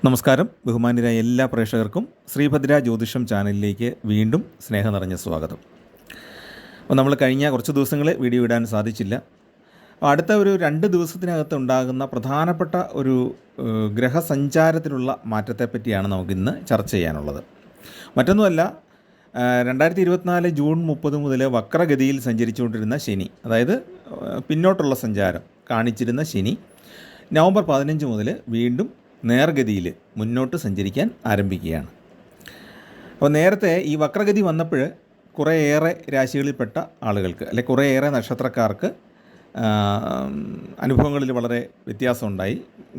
നമസ്കാരം. ബഹുമാന്യരായ എല്ലാ പ്രേക്ഷകർക്കും ശ്രീഭദ്ര ജ്യോതിഷം ചാനലിലേക്ക് വീണ്ടും സ്നേഹം നിറഞ്ഞ സ്വാഗതം. അപ്പോൾ നമ്മൾ കഴിഞ്ഞ കുറച്ച് ദിവസങ്ങൾ വീഡിയോ ഇടാൻ സാധിച്ചില്ല. അടുത്ത ഒരു 2 ദിവസത്തിനകത്ത് ഉണ്ടാകുന്ന പ്രധാനപ്പെട്ട ഒരു ഗ്രഹസഞ്ചാരത്തിലുള്ള മാറ്റത്തെപ്പറ്റിയാണ് നമുക്കിന്ന് ചർച്ച ചെയ്യാനുള്ളത്. മറ്റൊന്നുമല്ല, 2024 ജൂൺ 30 മുതൽ വക്രഗതിയിൽ സഞ്ചരിച്ചുകൊണ്ടിരുന്ന ശനി, അതായത് പിന്നോട്ടുള്ള സഞ്ചാരം കാണിച്ചിരുന്ന ശനി നവംബർ 15 മുതൽ വീണ്ടും നേർഗതിയിൽ മുന്നോട്ട് സഞ്ചരിക്കാൻ ആരംഭിക്കുകയാണ്. അപ്പോൾ നേരത്തെ ഈ വക്രഗതി വന്നപ്പോൾ കുറേയേറെ രാശികളിൽപ്പെട്ട ആളുകൾക്ക്, അല്ലെങ്കിൽ കുറേയേറെ നക്ഷത്രക്കാർക്ക് അനുഭവങ്ങളിൽ വളരെ വ്യത്യാസമുണ്ടായി.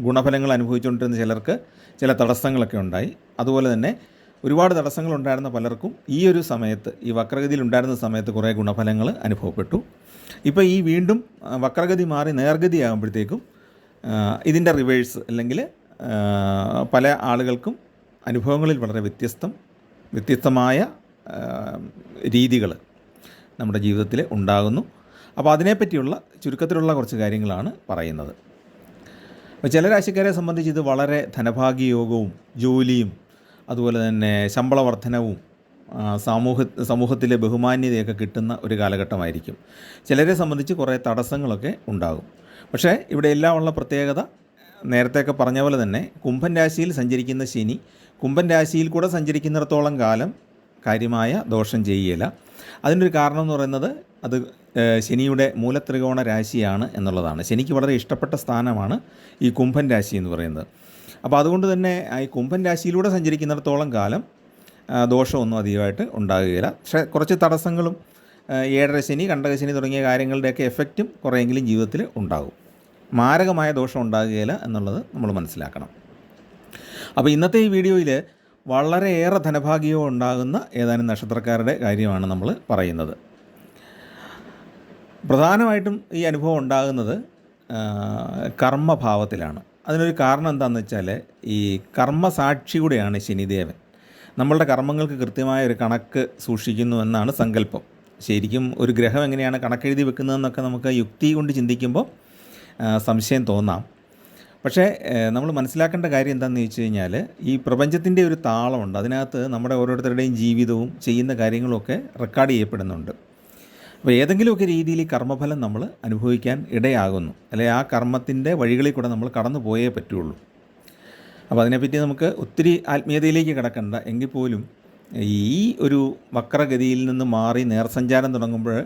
ഗുണഫലങ്ങൾ അനുഭവിച്ചുകൊണ്ടിരുന്ന ചിലർക്ക് ചില തടസ്സങ്ങളൊക്കെ ഉണ്ടായി. അതുപോലെ തന്നെ ഒരുപാട് തടസ്സങ്ങളുണ്ടായിരുന്ന പലർക്കും ഈ ഒരു സമയത്ത്, ഈ വക്രഗതിയിൽ ഉണ്ടായിരുന്ന സമയത്ത് കുറേ ഗുണഫലങ്ങൾ അനുഭവപ്പെട്ടു. ഇപ്പോൾ ഈ വീണ്ടും വക്രഗതി മാറി നേർഗതി ആകുമ്പോഴത്തേക്കും ഇതിൻ്റെ റിവേഴ്സ്, അല്ലെങ്കിൽ പല ആളുകൾക്കും അനുഭവങ്ങളിൽ വളരെ വ്യത്യസ്തമായ രീതികൾ നമ്മുടെ ജീവിതത്തിൽ ഉണ്ടാകുന്നു. അപ്പോൾ അതിനെപ്പറ്റിയുള്ള ചുരുക്കത്തിലുള്ള കുറച്ച് കാര്യങ്ങളാണ് പറയുന്നത്. അപ്പോൾ ചില രാശിക്കാരെ സംബന്ധിച്ച് ഇത് വളരെ ധനഭാഗ്യയോഗവും ജോലിയും അതുപോലെ തന്നെ ശമ്പള വർധനവും സമൂഹത്തിലെ ബഹുമാന്യതയൊക്കെ കിട്ടുന്ന ഒരു കാലഘട്ടമായിരിക്കും. ചിലരെ സംബന്ധിച്ച് കുറേ തടസ്സങ്ങളൊക്കെ ഉണ്ടാകും. പക്ഷേ ഇവിടെ എല്ലാം ഉള്ള പ്രത്യേകത, നേരത്തെയൊക്കെ പറഞ്ഞ പോലെ തന്നെ കുംഭൻ രാശിയിൽ സഞ്ചരിക്കുന്ന ശനി കുംഭൻ രാശിയിൽ കൂടെ സഞ്ചരിക്കുന്നിടത്തോളം കാലം കാര്യമായ ദോഷം ചെയ്യുകയില്ല. അതിനൊരു കാരണം എന്ന് പറയുന്നത് അത് ശനിയുടെ മൂലത്രികോണ രാശിയാണ് എന്നുള്ളതാണ്. ശനിക്ക് വളരെ ഇഷ്ടപ്പെട്ട സ്ഥാനമാണ് ഈ കുംഭൻ രാശി എന്ന് പറയുന്നത്. അപ്പോൾ അതുകൊണ്ട് തന്നെ ഈ കുംഭൻ രാശിയിലൂടെ സഞ്ചരിക്കുന്നിടത്തോളം കാലം ദോഷമൊന്നും അധികമായിട്ട് ഉണ്ടാകുകയില്ല. പക്ഷേ കുറച്ച് തടസ്സങ്ങളും ഏഴര ശനി, കണ്ടകശനി തുടങ്ങിയ കാര്യങ്ങളുടെയൊക്കെ എഫക്റ്റും കുറേയെങ്കിലും ജീവിതത്തിൽ ഉണ്ടാകും. മാരകമായ ദോഷം ഉണ്ടാകുകയില്ല എന്നുള്ളത് നമ്മൾ മനസ്സിലാക്കണം. അപ്പോൾ ഇന്നത്തെ ഈ വീഡിയോയിൽ വളരെയേറെ ധനഭാഗ്യവും ഉണ്ടാകുന്ന ഏതാനും നക്ഷത്രക്കാരുടെ കാര്യമാണ് നമ്മൾ പറയുന്നത്. പ്രധാനമായിട്ടും ഈ അനുഭവം ഉണ്ടാകുന്നത് കർമ്മഭാവത്തിലാണ്. അതിനൊരു കാരണം എന്താണെന്ന് വെച്ചാൽ, ഈ കർമ്മസാക്ഷിയുടെയാണ് ശനിദേവൻ. നമ്മളുടെ കർമ്മങ്ങൾക്ക് കൃത്യമായ ഒരു കണക്ക് സൂക്ഷിക്കുന്നു എന്നാണ് സങ്കല്പം. ശരിക്കും ഒരു ഗ്രഹം എങ്ങനെയാണ് കണക്കെഴുതി വെക്കുന്നതെന്നൊക്കെ നമുക്ക് യുക്തി കൊണ്ട് ചിന്തിക്കുമ്പോൾ സംശയം തോന്നാം. പക്ഷേ നമ്മൾ മനസ്സിലാക്കേണ്ട കാര്യം എന്താണെന്ന് ചോദിച്ചു കഴിഞ്ഞാൽ, ഈ പ്രപഞ്ചത്തിൻ്റെ ഒരു താളമുണ്ട്. അതിനകത്ത് നമ്മുടെ ഓരോരുത്തരുടെയും ജീവിതവും ചെയ്യുന്ന കാര്യങ്ങളുമൊക്കെ റെക്കോർഡ് ചെയ്യപ്പെടുന്നുണ്ട്. അപ്പോൾ ഏതെങ്കിലുമൊക്കെ രീതിയിൽ ഈ കർമ്മഫലം നമ്മൾ അനുഭവിക്കാൻ ഇടയാകുന്നു, അല്ലെങ്കിൽ ആ കർമ്മത്തിൻ്റെ വഴികളിൽ കൂടെ നമ്മൾ കടന്നു പോയേ പറ്റുള്ളൂ. അപ്പോൾ അതിനെപ്പറ്റി നമുക്ക് ഒത്തിരി ആത്മീയതയിലേക്ക് കിടക്കണ്ട. എങ്കിൽ പോലും ഈ ഒരു വക്രഗതിയിൽ നിന്ന് മാറി നേർസഞ്ചാരം തുടങ്ങുമ്പോൾ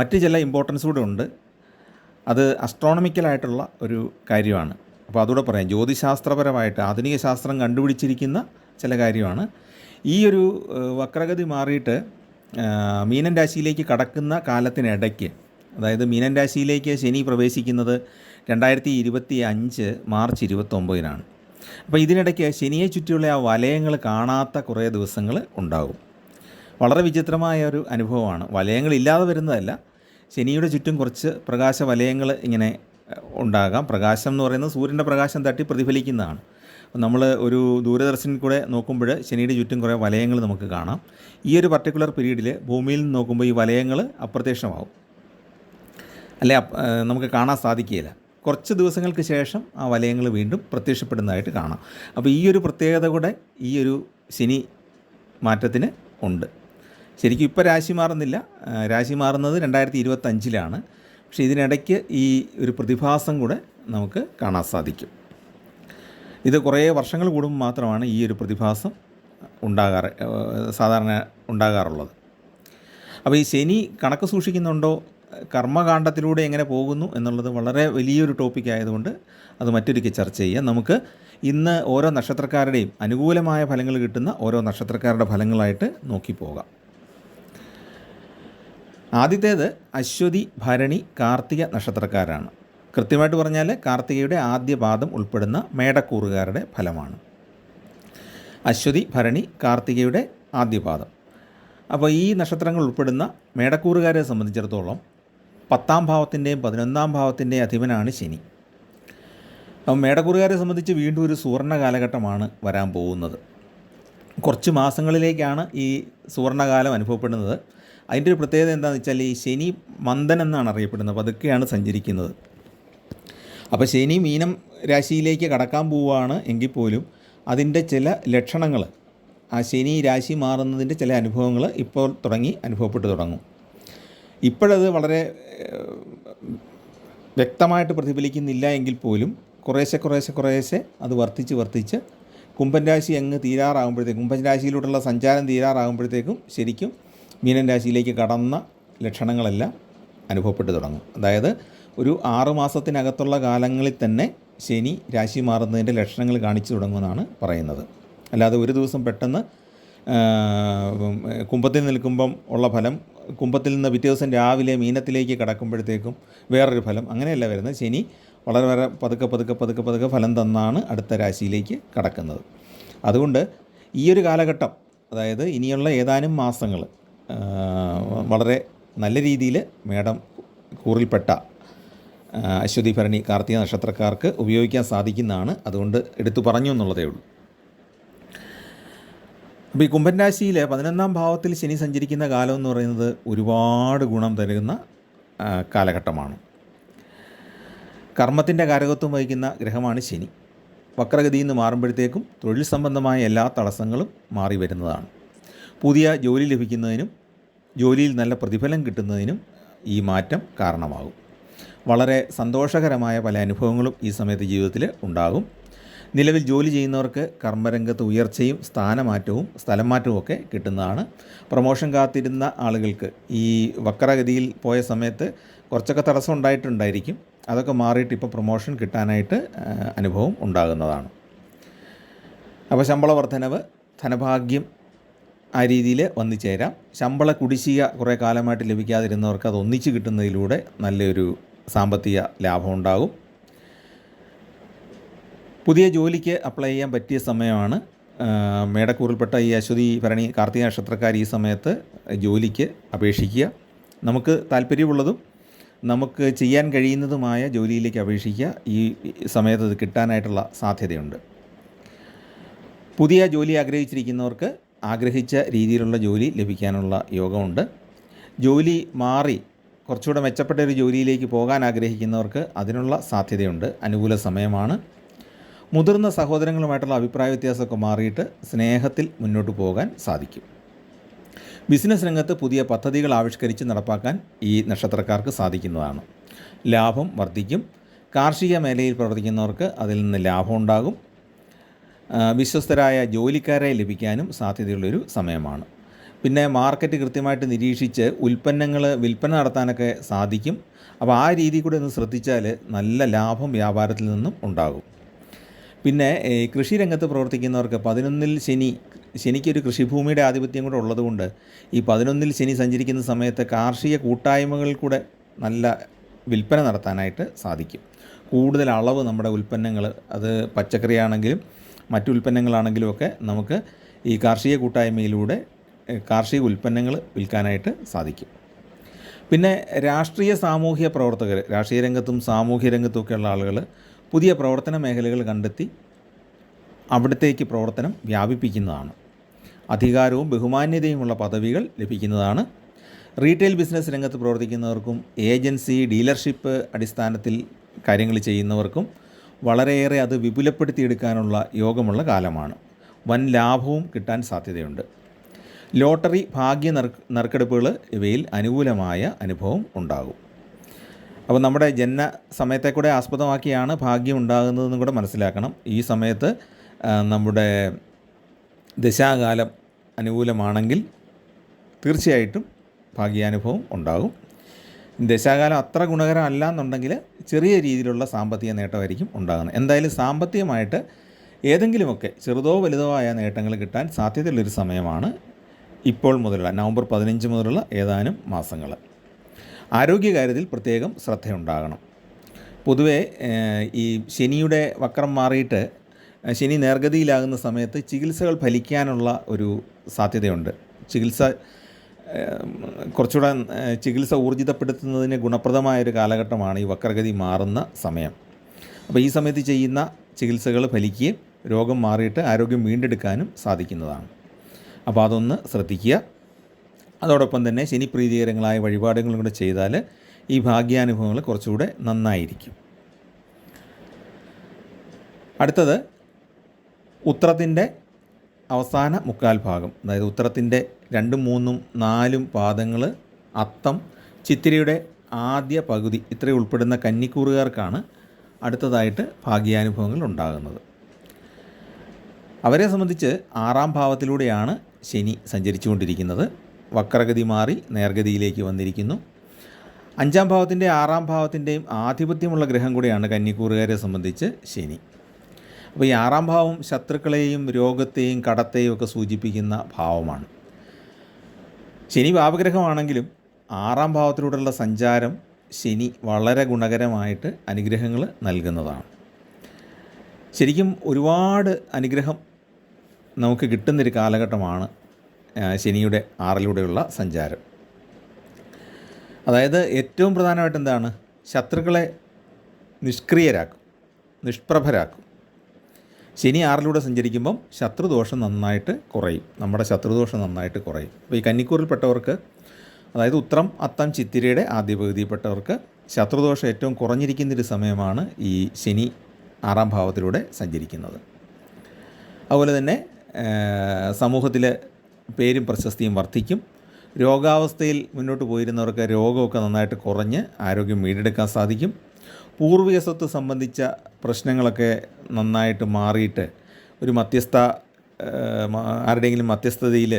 മറ്റ് ചില ഇമ്പോർട്ടൻസ് കൂടെ ഉണ്ട്. അത് അസ്ട്രോണമിക്കലായിട്ടുള്ള ഒരു കാര്യമാണ്. അപ്പോൾ അതുകൂടെ പറയാം. ജ്യോതിശാസ്ത്രപരമായിട്ട് ആധുനിക ശാസ്ത്രം കണ്ടുപിടിച്ചിരിക്കുന്ന ചില കാര്യമാണ്. ഈ ഒരു വക്രഗതി മാറിയിട്ട് മീനൻ രാശിയിലേക്ക് കടക്കുന്ന കാലത്തിനിടയ്ക്ക്, അതായത് മീനൻ രാശിയിലേക്ക് ശനി പ്രവേശിക്കുന്നത് 2025 മാർച്ച് 29-നാണ്. അപ്പോൾ ഇതിനിടയ്ക്ക് ശനിയെ ചുറ്റിയുള്ള ആ വലയങ്ങൾ കാണാത്ത കുറേ ദിവസങ്ങൾ ഉണ്ടാകും. വളരെ വിചിത്രമായ ഒരു അനുഭവമാണ്. വലയങ്ങളില്ലാതെ വരുന്നതല്ല, ശനിയുടെ ചുറ്റും കുറച്ച് പ്രകാശ വലയങ്ങൾ ഇങ്ങനെ ഉണ്ടാകാം. പ്രകാശം എന്ന് പറയുന്നത് സൂര്യൻ്റെ പ്രകാശം തട്ടി പ്രതിഫലിക്കുന്നതാണ്. നമ്മൾ ഒരു ദൂരദർശനിൽ കൂടെ നോക്കുമ്പോൾ ശനിയുടെ ചുറ്റും കുറേ വലയങ്ങൾ നമുക്ക് കാണാം. ഈ ഒരു പർട്ടിക്കുലർ പീരീഡിൽ ഭൂമിയിൽ നിന്ന് നോക്കുമ്പോൾ ഈ വലയങ്ങൾ അപ്രത്യക്ഷമാവും, അല്ലെ നമുക്ക് കാണാൻ സാധിക്കുകയില്ല. കുറച്ച് ദിവസങ്ങൾക്ക് ശേഷം ആ വലയങ്ങൾ വീണ്ടും പ്രത്യക്ഷപ്പെടുന്നതായിട്ട് കാണാം. അപ്പോൾ ഈ ഒരു പ്രത്യേകത കൂടെ ഈ ഒരു ശനി മാറ്റത്തിന് ഉണ്ട്. ശരിക്കും ഇപ്പോൾ രാശി മാറുന്നില്ല. രാശി മാറുന്നത് 2025-ലാണ്. പക്ഷേ ഇതിനിടയ്ക്ക് ഈ ഒരു പ്രതിഭാസം കൂടെ നമുക്ക് കാണാൻ സാധിക്കും. ഇത് കുറേ വർഷങ്ങൾ കൂടുമ്പോൾ മാത്രമാണ് ഈ ഒരു പ്രതിഭാസം സാധാരണ ഉണ്ടാകാറുള്ളത്. അപ്പോൾ ഈ ശനി കണക്ക് സൂക്ഷിക്കുന്നുണ്ടോ, കർമ്മകാണ്ഡത്തിലൂടെ എങ്ങനെ പോകുന്നു എന്നുള്ളത് വളരെ വലിയൊരു ടോപ്പിക് ആയതുകൊണ്ട് അത് മറ്റൊരിക്കൽ ചർച്ച ചെയ്യാം. നമുക്ക് ഇന്ന് ഓരോ നക്ഷത്രക്കാരുടെയും അനുകൂലമായ ഫലങ്ങൾ കിട്ടുന്ന ഓരോ നക്ഷത്രക്കാരുടെ ഫലങ്ങളായിട്ട് നോക്കി പോകാം. ആദ്യത്തേത് അശ്വതി, ഭരണി, കാർത്തിക നക്ഷത്രക്കാരാണ്. കൃത്യമായിട്ട് പറഞ്ഞാൽ കാർത്തികയുടെ ആദ്യ പാദം ഉൾപ്പെടുന്ന മേടക്കൂറുകാരുടെ ഫലമാണ്. അശ്വതി, ഭരണി, കാർത്തികയുടെ ആദ്യ പാദം. അപ്പോൾ ഈ നക്ഷത്രങ്ങൾ ഉൾപ്പെടുന്ന മേടക്കൂറുകാരെ സംബന്ധിച്ചിടത്തോളം 10-ാം ഭാവത്തിൻ്റെയും 11-ാം ഭാവത്തിൻ്റെയും അധിപനാണ് ശനി. അപ്പം മേടക്കൂറുകാരെ സംബന്ധിച്ച് വീണ്ടും ഒരു സുവർണ്ണ കാലഘട്ടമാണ് വരാൻ പോകുന്നത്. കുറച്ച് മാസങ്ങളിലേക്കാണ് ഈ സുവർണ്ണകാലം അനുഭവപ്പെടുന്നത്. അതിൻ്റെ ഒരു പ്രത്യേകത എന്താണെന്ന് വെച്ചാൽ ഈ ശനി മന്ദൻ എന്നാണ് അറിയപ്പെടുന്നത്, പതുക്കെയാണ് സഞ്ചരിക്കുന്നത്. അപ്പോൾ ശനി മീനം രാശിയിലേക്ക് കടക്കാൻ പോവുകയാണ് എങ്കിൽ പോലും അതിൻ്റെ ചില ലക്ഷണങ്ങൾ, ആ ശനി രാശി മാറുന്നതിൻ്റെ ചില അനുഭവങ്ങൾ ഇപ്പോൾ അനുഭവപ്പെട്ടു തുടങ്ങും. ഇപ്പോഴത് വളരെ വ്യക്തമായിട്ട് പ്രതിഫലിക്കുന്നില്ല എങ്കിൽ പോലും കുറേശ്ശെ അത് വർദ്ധിച്ച് കുംഭൻ രാശി അങ്ങ് തീരാറാകുമ്പോഴത്തേക്കും, കുംഭൻ രാശിയിലൂടെയുള്ള സഞ്ചാരം തീരാറാകുമ്പോഴത്തേക്കും ശരിക്കും മീനൻ രാശിയിലേക്ക് കടന്ന ലക്ഷണങ്ങളെല്ലാം അനുഭവപ്പെട്ടു തുടങ്ങും. അതായത് ഒരു 6 മാസത്തിനകത്തുള്ള കാലങ്ങളിൽ തന്നെ ശനി രാശി മാറുന്നതിൻ്റെ ലക്ഷണങ്ങൾ കാണിച്ചു തുടങ്ങുമെന്നാണ് പറയുന്നത്. അല്ലാതെ ഒരു ദിവസം പെട്ടെന്ന് കുംഭത്തിൽ നിൽക്കുമ്പം ഉള്ള ഫലം, കുംഭത്തിൽ നിന്ന് പിറ്റേ ദിവസം രാവിലെ മീനത്തിലേക്ക് കടക്കുമ്പോഴത്തേക്കും വേറൊരു ഫലം, അങ്ങനെയല്ല വരുന്നത്. ശനി വളരെ പതുക്കെ ഫലം തന്നാണ് അടുത്ത രാശിയിലേക്ക് കടക്കുന്നത്. അതുകൊണ്ട് ഈ ഒരു കാലഘട്ടം, അതായത് ഇനിയുള്ള ഏതാനും മാസങ്ങൾ വളരെ നല്ല രീതിയിൽ മേടം കൂറിൽപ്പെട്ട അശ്വതി ഭരണി കാർത്തിക നക്ഷത്രക്കാർക്ക് ഉപയോഗിക്കാൻ സാധിക്കുന്നതാണ്. അതുകൊണ്ട് എടുത്തു പറഞ്ഞു എന്നുള്ളതേ ഉള്ളൂ. അപ്പോൾ ഈ കുംഭൻ രാശിയിൽ 11ാം ഭാവത്തിൽ ശനി സഞ്ചരിക്കുന്ന കാലം എന്ന് പറയുന്നത് ഒരുപാട് ഗുണം തരുന്ന കാലഘട്ടമാണ്. കർമ്മത്തിൻ്റെ കാരകത്വം വഹിക്കുന്ന ഗ്രഹമാണ് ശനി. വക്രഗതിയിൽ നിന്ന് മാറുമ്പോഴത്തേക്കും തൊഴിൽ സംബന്ധമായ എല്ലാ തടസ്സങ്ങളും മാറി വരുന്നതാണ്. പുതിയ ജോലി ലഭിക്കുന്നതിനും ജോലിയിൽ നല്ല പ്രതിഫലം കിട്ടുന്നതിനും ഈ മാറ്റം കാരണമാകും. വളരെ സന്തോഷകരമായ പല അനുഭവങ്ങളും ഈ സമയത്ത് ജീവിതത്തിൽ ഉണ്ടാകും. നിലവിൽ ജോലി ചെയ്യുന്നവർക്ക് കർമ്മരംഗത്ത് ഉയർച്ചയും സ്ഥാനമാറ്റവും സ്ഥലം മാറ്റവും ഒക്കെ കിട്ടുന്നതാണ്. പ്രമോഷൻ കാത്തിരുന്ന ആളുകൾക്ക് ഈ വക്രഗതിയിൽ പോയ സമയത്ത് കുറച്ചൊക്കെ തടസ്സം ഉണ്ടായിട്ടുണ്ടായിരിക്കും. അതൊക്കെ മാറിയിട്ട് ഇപ്പോൾ പ്രമോഷൻ കിട്ടാനായിട്ട് അനുഭവം ഉണ്ടാകുന്നതാണ്. അപ്പോൾ ശമ്പള വർധനവ്, ധനഭാഗ്യം ആ രീതിയിൽ വന്നു ചേരാം. ശമ്പള കുടിശ്ശിക കുറേ കാലമായിട്ട് ലഭിക്കാതിരുന്നവർക്ക് അത് ഒന്നിച്ച് കിട്ടുന്നതിലൂടെ നല്ലൊരു സാമ്പത്തിക ലാഭം ഉണ്ടാകും. പുതിയ ജോലിക്ക് അപ്ലൈ ചെയ്യാൻ പറ്റിയ സമയമാണ്. മേടക്കൂറിൽപ്പെട്ട ഈ അശ്വതി ഭരണി കാർത്തിക നക്ഷത്രക്കാർ ഈ സമയത്ത് ജോലിക്ക് അപേക്ഷിക്കുക. നമുക്ക് താല്പര്യമുള്ളതും നമുക്ക് ചെയ്യാൻ കഴിയുന്നതുമായ ജോലിയിലേക്ക് അപേക്ഷിക്കുക. ഈ സമയത്ത് അത് കിട്ടാനായിട്ടുള്ള സാധ്യതയുണ്ട്. പുതിയ ജോലി ആഗ്രഹിച്ചിരിക്കുന്നവർക്ക് ആഗ്രഹിച്ച രീതിയിലുള്ള ജോലി ലഭിക്കാനുള്ള യോഗമുണ്ട്. ജോലി മാറി കുറച്ചുകൂടെ മെച്ചപ്പെട്ട ഒരു ജോലിയിലേക്ക് പോകാൻ ആഗ്രഹിക്കുന്നവർക്ക് അതിനുള്ള സാധ്യതയുണ്ട്. അനുകൂല സമയമാണ്. മുതിർന്ന സഹോദരങ്ങളുമായിട്ടുള്ള അഭിപ്രായ വ്യത്യാസമൊക്കെ മാറിയിട്ട് സ്നേഹത്തിൽ മുന്നോട്ട് പോകാൻ സാധിക്കും. ബിസിനസ് രംഗത്ത് പുതിയ പദ്ധതികൾ ആവിഷ്കരിച്ച് നടപ്പാക്കാൻ ഈ നക്ഷത്രക്കാർക്ക് സാധിക്കുന്നതാണ്. ലാഭം വർദ്ധിക്കും. കാർഷിക മേഖലയിൽ പ്രവർത്തിക്കുന്നവർക്ക് അതിൽ നിന്ന് ലാഭം ഉണ്ടാകും. വിശ്വസ്തരായ ജോലിക്കാരെ ലഭിക്കാനും സാധ്യതയുള്ളൊരു സമയമാണ്. പിന്നെ മാർക്കറ്റ് കൃത്യമായിട്ട് നിരീക്ഷിച്ച് ഉൽപ്പന്നങ്ങൾ വിൽപ്പന നടത്താനൊക്കെ സാധിക്കും. അപ്പോൾ ആ രീതി കൂടെ ഒന്ന് ശ്രദ്ധിച്ചാൽ നല്ല ലാഭം വ്യാപാരത്തിൽ നിന്നും ഉണ്ടാകും. പിന്നെ കൃഷി രംഗത്ത് പ്രവർത്തിക്കുന്നവർക്ക് 11ൽ ശനിക്കൊരു കൃഷിഭൂമിയുടെ ആധിപത്യം കൂടെ ഉള്ളതുകൊണ്ട് ഈ 11ൽ ശനി സഞ്ചരിക്കുന്ന സമയത്ത് കാർഷിക കൂട്ടായ്മകളിൽ കൂടെ നല്ല വിൽപ്പന നടത്താനായിട്ട് സാധിക്കും. കൂടുതൽ അളവ് നമ്മുടെ ഉൽപ്പന്നങ്ങൾ, അത് പച്ചക്കറി ആണെങ്കിലും മറ്റു ഉൽപ്പന്നങ്ങളാണെങ്കിലും ഒക്കെ നമുക്ക് ഈ കാർഷിക കൂട്ടായ്മയിലൂടെ കാർഷിക ഉൽപ്പന്നങ്ങൾ വിൽക്കാനായിട്ട് സാധിക്കും. പിന്നെ രാഷ്ട്രീയ സാമൂഹ്യ പ്രവർത്തകർ, രാഷ്ട്രീയ രംഗത്തും സാമൂഹ്യ രംഗത്തുമൊക്കെയുള്ള ആളുകൾ പുതിയ പ്രവർത്തന മേഖലകൾ കണ്ടെത്തി അവിടത്തേക്ക് പ്രവർത്തനം വ്യാപിപ്പിക്കുന്നതാണ്. അധികാരവും ബഹുമാന്യതയുമുള്ള പദവികൾ ലഭിക്കുന്നതാണ്. റീറ്റെയിൽ ബിസിനസ് രംഗത്ത് പ്രവർത്തിക്കുന്നവർക്കും ഏജൻസി, ഡീലർഷിപ്പ് അടിസ്ഥാനത്തിൽ കാര്യങ്ങൾ ചെയ്യുന്നവർക്കും വളരെയേറെ അത് വിപുലപ്പെടുത്തിയെടുക്കാനുള്ള യോഗമുള്ള കാലമാണ്. വൻ ലാഭവും കിട്ടാൻ സാധ്യതയുണ്ട്. ലോട്ടറി, ഭാഗ്യ നറുക്കെടുപ്പുകൾ ഇവയിൽ അനുകൂലമായ അനുഭവം ഉണ്ടാകും. അപ്പോൾ നമ്മുടെ ജനന സമയത്തെ കൂടെ ആസ്പദമാക്കിയാണ് ഭാഗ്യം ഉണ്ടാകുന്നതെന്നും കൂടെ മനസ്സിലാക്കണം. ഈ സമയത്ത് നമ്മുടെ ദശാകാലം അനുകൂലമാണെങ്കിൽ തീർച്ചയായിട്ടും ഭാഗ്യാനുഭവം ഉണ്ടാകും. ദശാകാലം അത്ര ഗുണകരമല്ല എന്നുണ്ടെങ്കിൽ ചെറിയ രീതിയിലുള്ള സാമ്പത്തിക നേട്ടമായിരിക്കും ഉണ്ടാകുന്നത്. എന്തായാലും സാമ്പത്തികമായിട്ട് ഏതെങ്കിലുമൊക്കെ ചെറുതോ വലുതോ ആയ നേട്ടങ്ങൾ കിട്ടാൻ സാധ്യതയുള്ളൊരു സമയമാണ് ഇപ്പോൾ മുതലുള്ള നവംബർ 15 മുതലുള്ള ഏതാനും മാസങ്ങൾ. ആരോഗ്യകാര്യത്തിൽ പ്രത്യേകം ശ്രദ്ധയുണ്ടാകണം. പൊതുവേ ഈ ശനിയുടെ വക്രം മാറിയിട്ട് ശനി നേർഗതിയിലാകുന്ന സമയത്ത് ചികിത്സകൾ ഫലിക്കാനുള്ള ഒരു സാധ്യതയുണ്ട്. കുറച്ചുകൂടെ ചികിത്സ ഊർജിതപ്പെടുത്തുന്നതിന് ഗുണപ്രദമായൊരു കാലഘട്ടമാണ് ഈ വക്രഗതി മാറുന്ന സമയം. അപ്പോൾ ഈ സമയത്ത് ചെയ്യുന്ന ചികിത്സകൾ ഫലിക്കുകയും രോഗം മാറിയിട്ട് ആരോഗ്യം വീണ്ടെടുക്കാനും സാധിക്കുന്നതാണ്. അപ്പോൾ അതൊന്ന് ശ്രദ്ധിക്കുക. അതോടൊപ്പം തന്നെ ശനി പ്രീതികരങ്ങളായ വഴിപാടുകളും കൂടെ ചെയ്താൽ ഈ ഭാഗ്യാനുഭവങ്ങൾ കുറച്ചുകൂടെ നന്നായിരിക്കും. അടുത്തത് ഉത്രത്തിൻ്റെ അവസാന മുക്കാൽ ഭാഗം, അതായത് ഉത്രത്തിൻ്റെ 2, 3, 4 പാദങ്ങൾ, അത്തം, ചിത്തിരയുടെ ആദ്യ പകുതി ഇത്രയും ഉൾപ്പെടുന്ന കന്നിക്കൂറുകാർക്കാണ് അടുത്തതായിട്ട് ഭാഗ്യാനുഭവങ്ങൾ ഉണ്ടാകുന്നത്. അവരെ സംബന്ധിച്ച് 6-ാം ഭാവത്തിലൂടെയാണ് ശനി സഞ്ചരിച്ചുകൊണ്ടിരിക്കുന്നത്. വക്രഗതി മാറി നേർഗതിയിലേക്ക് വന്നിരിക്കുന്നു. 5-ാം ഭാവത്തിൻ്റെ 6-ാം ഭാവത്തിൻ്റെയും ആധിപത്യമുള്ള ഗ്രഹം കൂടെയാണ് കന്നിക്കൂറുകാരെ സംബന്ധിച്ച് ശനി. അപ്പോൾ ഈ 6-ാം ഭാവം ശത്രുക്കളെയും രോഗത്തെയും കടത്തെയും ഒക്കെ സൂചിപ്പിക്കുന്ന ഭാവമാണ്. ശനി പാപഗ്രഹമാണെങ്കിലും 6-ാം ഭാവത്തിലൂടെയുള്ള സഞ്ചാരം ശനി വളരെ ഗുണകരമായിട്ട് അനുഗ്രഹങ്ങൾ നൽകുന്നതാണ്. ശരിക്കും ഒരുപാട് അനുഗ്രഹം നമുക്ക് കിട്ടുന്നൊരു കാലഘട്ടമാണ് ശനിയുടെ 6-ലൂടെയുള്ള സഞ്ചാരം. അതായത് ഏറ്റവും പ്രധാനമായിട്ട് എന്താണ്, ശത്രുക്കളെ നിഷ്ക്രിയരാക്കും, നിഷ്പ്രഭരാക്കും. ശനി 6-ലൂടെ സഞ്ചരിക്കുമ്പം ശത്രുദോഷം നന്നായിട്ട് കുറയും, നമ്മുടെ ശത്രുദോഷം നന്നായിട്ട് കുറയും. അപ്പോൾ ഈ കന്നിക്കൂറിൽപ്പെട്ടവർക്ക്, അതായത് ഉത്രം, അത്തം, ചിത്തിരയുടെ ആദ്യ പകുതിയിൽപ്പെട്ടവർക്ക് ശത്രുദോഷം ഏറ്റവും കുറഞ്ഞിരിക്കുന്നൊരു സമയമാണ് ഈ ശനി 6-ാം ഭാവത്തിലൂടെ സഞ്ചരിക്കുന്നത്. അതുപോലെ തന്നെ സമൂഹത്തിൽ പേരും പ്രശസ്തിയും വർദ്ധിക്കും. രോഗാവസ്ഥയിൽ മുന്നോട്ട് പോയിരുന്നവർക്ക് രോഗമൊക്കെ നന്നായിട്ട് കുറഞ്ഞ് ആരോഗ്യം വീണ്ടെടുക്കാൻ സാധിക്കും. പൂർവിക സ്വത്ത് സംബന്ധിച്ച പ്രശ്നങ്ങളൊക്കെ നന്നായിട്ട് മാറിയിട്ട് ഒരു മധ്യസ്ഥ, ആരുടെയെങ്കിലും മധ്യസ്ഥതയിൽ,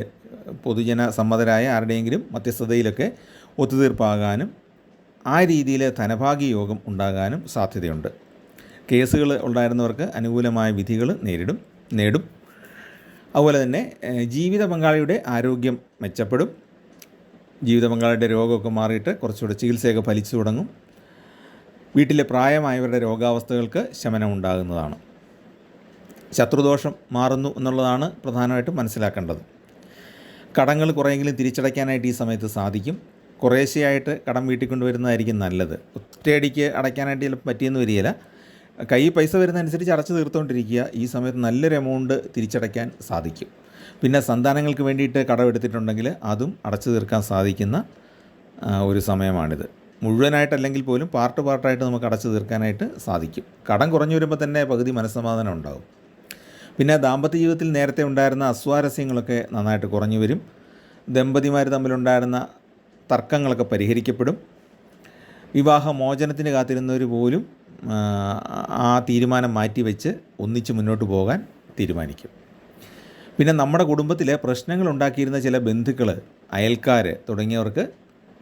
പൊതുജന സമ്മതരായ ആരുടെയെങ്കിലും മധ്യസ്ഥതയിലൊക്കെ ഒത്തുതീർപ്പാകാനും ആ രീതിയിൽ ധനഭാഗ്യ യോഗം ഉണ്ടാകാനും സാധ്യതയുണ്ട്. കേസുകൾ ഉണ്ടായിരുന്നവർക്ക് അനുകൂലമായ വിധികൾ നേടും. അതുപോലെ തന്നെ ജീവിത പങ്കാളിയുടെ ആരോഗ്യം മെച്ചപ്പെടും. ജീവിത പങ്കാളിയുടെ രോഗമൊക്കെ മാറിയിട്ട് കുറച്ചുകൂടെ ചികിത്സയൊക്കെ ഫലിച്ചു തുടങ്ങും. വീട്ടിലെ പ്രായമായവരുടെ രോഗാവസ്ഥകൾക്ക് ശമനം ഉണ്ടാകുന്നതാണ്. ശത്രുദോഷം മാറുന്നു എന്നുള്ളതാണ് പ്രധാനമായിട്ടും മനസ്സിലാക്കേണ്ടത്. കടങ്ങൾ കുറേയെങ്കിലും തിരിച്ചടയ്ക്കാനായിട്ട് ഈ സമയത്ത് സാധിക്കും. കുറേശ്ശെയായിട്ട് കടം വീട്ടിൽ കൊണ്ടുവരുന്നതായിരിക്കും നല്ലത്. ഒറ്റയടിക്ക് അടയ്ക്കാനായിട്ട് ചിലപ്പോൾ പറ്റിയെന്ന് വരികയില്ല. കൈ പൈസ വരുന്നതനുസരിച്ച് അടച്ചു തീർത്തുകൊണ്ടിരിക്കുക. ഈ സമയത്ത് നല്ലൊരു എമൗണ്ട് തിരിച്ചടയ്ക്കാൻ സാധിക്കും. പിന്നെ സന്താനങ്ങൾക്ക് വേണ്ടിയിട്ട് കടമെടുത്തിട്ടുണ്ടെങ്കിൽ അതും അടച്ചു തീർക്കാൻ സാധിക്കുന്ന ഒരു സമയമാണിത്. മുഴുവനായിട്ടല്ലെങ്കിൽ പോലും പാർട്ടായിട്ട് നമുക്ക് അടച്ചു തീർക്കാനായിട്ട് സാധിക്കും. കടം കുറഞ്ഞു വരുമ്പോൾ തന്നെ പകുതി മനസ്സമാധാനം ഉണ്ടാകും. പിന്നെ ദാമ്പത്യ ജീവിതത്തിൽ നേരത്തെ ഉണ്ടായിരുന്ന അസ്വാരസ്യങ്ങളൊക്കെ നന്നായിട്ട് കുറഞ്ഞു വരും. ദമ്പതിമാർ തമ്മിലുണ്ടായിരുന്ന തർക്കങ്ങളൊക്കെ പരിഹരിക്കപ്പെടും. വിവാഹ മോചനത്തിന് കാത്തിരുന്നവർ പോലും ആ തീരുമാനം മാറ്റിവെച്ച് ഒന്നിച്ച് മുന്നോട്ട് പോകാൻ തീരുമാനിക്കും. പിന്നെ നമ്മുടെ കുടുംബത്തിൽ പ്രശ്നങ്ങൾ ഉണ്ടാക്കിയിരുന്ന ചില ബന്ധുക്കൾ, അയൽക്കാർ തുടങ്ങിയവർക്ക്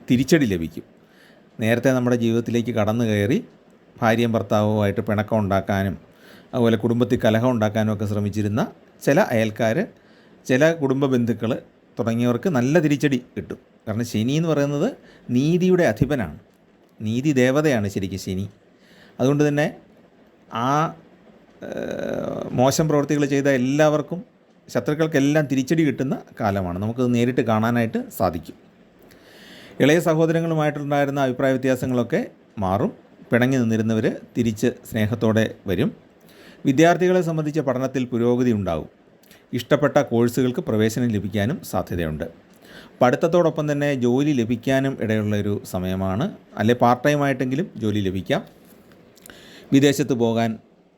തിരിച്ചടി ലഭിക്കും. നേരത്തെ നമ്മുടെ ജീവിതത്തിലേക്ക് കടന്നു കയറി ഭാര്യയും ഭർത്താവുമായിട്ട് പിണക്കം ഉണ്ടാക്കാനും അതുപോലെ കുടുംബത്തിൽ കലഹം ഉണ്ടാക്കാനും ഒക്കെ ശ്രമിച്ചിരുന്ന ചില അയൽക്കാർ, ചില കുടുംബ ബന്ധുക്കൾ തുടങ്ങിയവർക്ക് നല്ല തിരിച്ചടി കിട്ടും. കാരണം ശനി എന്ന് പറയുന്നത് നീതിയുടെ അധിപനാണ്, നീതി ദേവതയാണ് ശരിക്കും ശനി. അതുകൊണ്ട് തന്നെ ആ മോശം പ്രവൃത്തികൾ ചെയ്ത എല്ലാവർക്കും, ശത്രുക്കൾക്കെല്ലാം തിരിച്ചടി കിട്ടുന്ന കാലമാണ്. നമുക്കത് നേരിട്ട് കാണാനായിട്ട് സാധിക്കും. ഇളയ സഹോദരങ്ങളുമായിട്ടുണ്ടായിരുന്ന അഭിപ്രായ വ്യത്യാസങ്ങളൊക്കെ മാറും. പിണങ്ങി നിന്നിരുന്നവർ തിരിച്ച് സ്നേഹത്തോടെ വരും. വിദ്യാർത്ഥികളെ സംബന്ധിച്ച പഠനത്തിൽ പുരോഗതി ഉണ്ടാകും. ഇഷ്ടപ്പെട്ട കോഴ്സുകൾക്ക് പ്രവേശനം ലഭിക്കാനും സാധ്യതയുണ്ട്. പഠിത്തത്തോടൊപ്പം തന്നെ ജോലി ലഭിക്കാനും ഇടയുള്ളൊരു സമയമാണ്. അല്ലെ പാർട്ട് ടൈമായിട്ടെങ്കിലും ജോലി ലഭിക്കാം. വിദേശത്ത് പോകാൻ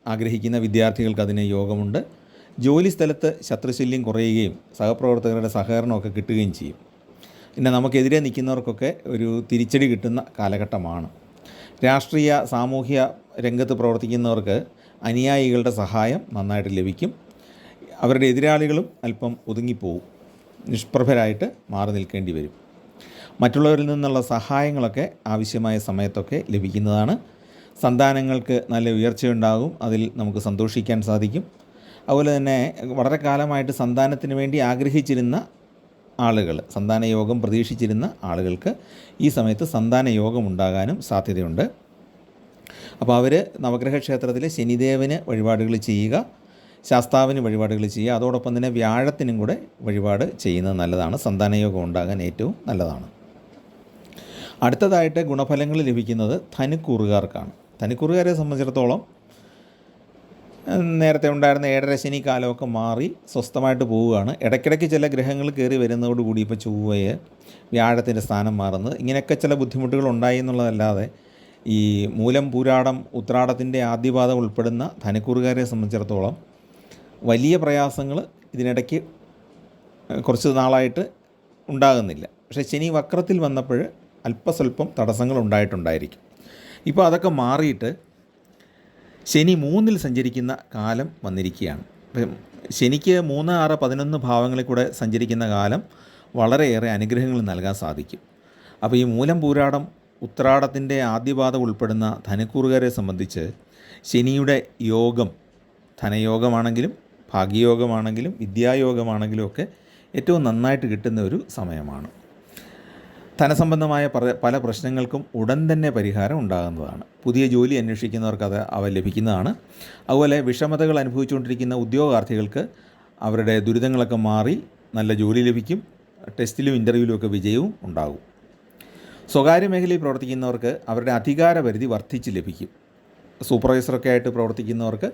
ആഗ്രഹിക്കുന്ന വിദ്യാർത്ഥികൾക്ക് അതിന് യോഗമുണ്ട്. ജോലി സ്ഥലത്ത് ശത്രുശല്യം കുറയുകയും സഹപ്രവർത്തകരുടെ സഹകരണമൊക്കെ കിട്ടുകയും ചെയ്യും. പിന്നെ നമുക്കെതിരെ നിൽക്കുന്നവർക്കൊക്കെ ഒരു തിരിച്ചടി കിട്ടുന്ന കാലഘട്ടമാണ്. രാഷ്ട്രീയ സാമൂഹ്യ രംഗത്ത് പ്രവർത്തിക്കുന്നവർക്ക് അനുയായികളുടെ സഹായം നന്നായിട്ട് ലഭിക്കും. അവരുടെ എതിരാളികളും അല്പം ഒതുങ്ങിപ്പോവും, നിഷ്പ്രഭരായിട്ട് മാറി നിൽക്കേണ്ടി വരും. മറ്റുള്ളവരിൽ നിന്നുള്ള സഹായങ്ങളൊക്കെ ആവശ്യമായ സമയത്തൊക്കെ ലഭിക്കുന്നതാണ്. സന്താനങ്ങൾക്ക് നല്ല ഉയർച്ചയുണ്ടാകും, അതിൽ നമുക്ക് സന്തോഷിക്കാൻ സാധിക്കും. അതുപോലെ തന്നെ വളരെ കാലമായിട്ട് സന്താനത്തിന് വേണ്ടി ആഗ്രഹിച്ചിരുന്ന ആളുകൾ, സന്താന യോഗം പ്രതീക്ഷിച്ചിരുന്ന ആളുകൾക്ക് ഈ സമയത്ത് സന്താന യോഗം ഉണ്ടാകാനും സാധ്യതയുണ്ട്. അപ്പോൾ അവർ നവഗ്രഹ ക്ഷേത്രത്തിൽ ശനിദേവന് വഴിപാടുകൾ ചെയ്യുക, ശാസ്താവിന് വഴിപാടുകൾ ചെയ്യുക. അതോടൊപ്പം തന്നെ വ്യാഴത്തിനും കൂടെ വഴിപാട് ചെയ്യുന്നത് നല്ലതാണ്. സന്താനയോഗം ഉണ്ടാകാൻ ഏറ്റവും നല്ലതാണ്. അടുത്തതായിട്ട് ഗുണഫലങ്ങൾ ലഭിക്കുന്നത് ധനുക്കൂറുകാർക്കാണ്. ധനുക്കൂറുകാരെ സംബന്ധിച്ചിടത്തോളം നേരത്തെ ഉണ്ടായിരുന്ന 7.5 ശനി കാലമൊക്കെ മാറി സ്വസ്ഥമായിട്ട് പോവുകയാണ്. ഇടയ്ക്കിടയ്ക്ക് ചില ഗ്രഹങ്ങൾ കയറി വരുന്നതോടുകൂടി ഇപ്പോൾ ചൊവ്വയെ വ്യാഴത്തിൻ്റെ സ്ഥാനം മാറുന്നത്, ഇങ്ങനെയൊക്കെ ചില ബുദ്ധിമുട്ടുകൾ ഉണ്ടായി എന്നുള്ളതല്ലാതെ ഈ മൂലം പൂരാടം ഉത്രാടത്തിൻ്റെ ആദ്യപാദം ഉൾപ്പെടുന്ന ധനുക്കൂറുകാരെ സംബന്ധിച്ചിടത്തോളം വലിയ പ്രയാസങ്ങൾ ഇതിനിടയ്ക്ക് കുറച്ച് നാളായിട്ട് ഉണ്ടാകുന്നില്ല. പക്ഷേ ശനി വക്രത്തിൽ വന്നപ്പോൾ അല്പസ്വല്പം തടസ്സങ്ങൾ ഉണ്ടായിട്ടുണ്ടായിരിക്കും. ഇപ്പോൾ അതൊക്കെ മാറിയിട്ട് ശനി 3-ൽ സഞ്ചരിക്കുന്ന കാലം വന്നിരിക്കുകയാണ്. ശനിക്ക് 3, 6, 11 ഭാവങ്ങളിൽ കൂടെ സഞ്ചരിക്കുന്ന കാലം വളരെയേറെ അനുഗ്രഹങ്ങൾ നൽകാൻ സാധിക്കും. അപ്പോൾ ഈ മൂലം പൂരാടം ഉത്രാടത്തിൻ്റെ ആദ്യപാദം ഉൾപ്പെടുന്ന ധനുക്കൂറുകാരെ സംബന്ധിച്ച് ശനിയുടെ യോഗം, ധനയോഗമാണെങ്കിലും ഭാഗ്യയോഗമാണെങ്കിലും വിദ്യായോഗമാണെങ്കിലും ഒക്കെ ഏറ്റവും നന്നായിട്ട് കിട്ടുന്ന ഒരു സമയമാണ്. ധനസംബന്ധമായ പല പ്രശ്നങ്ങൾക്കും ഉടൻ തന്നെ പരിഹാരം ഉണ്ടാകുന്നതാണ്. പുതിയ ജോലി അന്വേഷിക്കുന്നവർക്ക് അവ ലഭിക്കുന്നതാണ്. അതുപോലെ വിഷമതകൾ അനുഭവിച്ചുകൊണ്ടിരിക്കുന്ന ഉദ്യോഗാർത്ഥികൾക്ക് അവരുടെ ദുരിതങ്ങളൊക്കെ മാറി നല്ല ജോലി ലഭിക്കും. ടെസ്റ്റിലും ഇൻ്റർവ്യൂവിലും ഒക്കെ വിജയവും ഉണ്ടാകും. സ്വകാര്യ മേഖലയിൽ പ്രവർത്തിക്കുന്നവർക്ക് അവരുടെ അധികാരപരിധി വർദ്ധിച്ച് ലഭിക്കും. സൂപ്പർവൈസറൊക്കെ ആയിട്ട് പ്രവർത്തിക്കുന്നവർക്ക്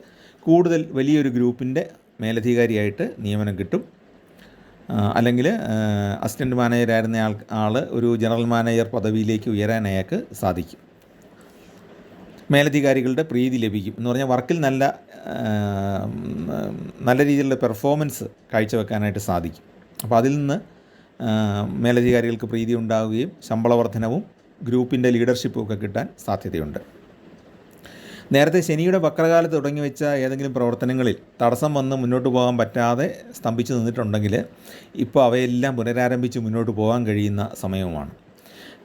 കൂടുതൽ വലിയൊരു ഗ്രൂപ്പിൻ്റെ മേലധികാരിയായിട്ട് നിയമനം കിട്ടും. അല്ലെങ്കിൽ അസിസ്റ്റൻറ്റ് മാനേജറായിരുന്ന ആൾ ഒരു ജനറൽ മാനേജർ പദവിയിലേക്ക് ഉയരാൻ അയാൾക്ക് സാധിക്കും. മേലധികാരികളുടെ പ്രീതി ലഭിക്കും എന്ന് പറഞ്ഞാൽ വർക്കിൽ നല്ല രീതിയിലുള്ള പെർഫോമൻസ് കാഴ്ചവെക്കാനായിട്ട് സാധിക്കും. അപ്പോൾ അതിൽ നിന്ന് മേലധികാരികൾക്ക് പ്രീതി ഉണ്ടാവുകയും ശമ്പള വർധനവും ഗ്രൂപ്പിൻ്റെ ലീഡർഷിപ്പും ഒക്കെ കിട്ടാൻ സാധ്യതയുണ്ട്. നേരത്തെ ശനിയുടെ വക്രകാലത്ത് തുടങ്ങി വെച്ച ഏതെങ്കിലും പ്രവർത്തനങ്ങളിൽ തടസ്സം വന്ന് മുന്നോട്ട് പോകാൻ പറ്റാതെ സ്തംഭിച്ച് നിന്നിട്ടുണ്ടെങ്കിൽ ഇപ്പോൾ അവയെല്ലാം പുനരാരംഭിച്ച് മുന്നോട്ട് പോകാൻ കഴിയുന്ന സമയവുമാണ്.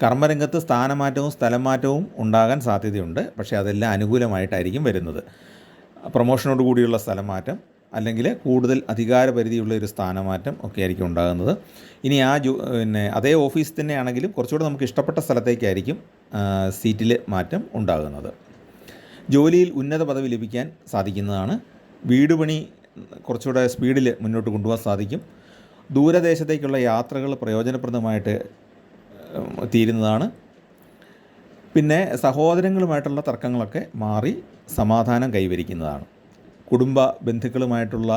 കർമ്മരംഗത്ത് സ്ഥാനമാറ്റവും സ്ഥലമാറ്റവും ഉണ്ടാകാൻ സാധ്യതയുണ്ട്. പക്ഷേ അതെല്ലാം അനുകൂലമായിട്ടായിരിക്കും വരുന്നത്. പ്രൊമോഷനോട് കൂടിയുള്ള സ്ഥലമാറ്റം അല്ലെങ്കിൽ കൂടുതൽ അധികാരപരിധിയുള്ള ഒരു സ്ഥാനമാറ്റം ഒക്കെ ആയിരിക്കും ഉണ്ടാകുന്നത്. ഇനി അതേ ഓഫീസ് തന്നെയാണെങ്കിലും കുറച്ചുകൂടെ നമുക്ക് ഇഷ്ടപ്പെട്ട സ്ഥലത്തേക്കായിരിക്കും സീറ്റിൽ മാറ്റം ഉണ്ടാകുന്നത്. ജോലിയിൽ ഉന്നത പദവി ലഭിക്കാൻ സാധിക്കുന്നതാണ്. വീട് പണി കുറച്ചുകൂടെ സ്പീഡിൽ മുന്നോട്ട് കൊണ്ടുപോകാൻ സാധിക്കും. ദൂരദേശത്തേക്കുള്ള യാത്രകൾ പ്രയോജനപ്രദമായിട്ട് തീരുന്നതാണ്. പിന്നെ സഹോദരങ്ങളുമായിട്ടുള്ള തർക്കങ്ങളൊക്കെ മാറി സമാധാനം കൈവരിക്കുന്നതാണ്. കുടുംബ ബന്ധുക്കളുമായിട്ടുള്ള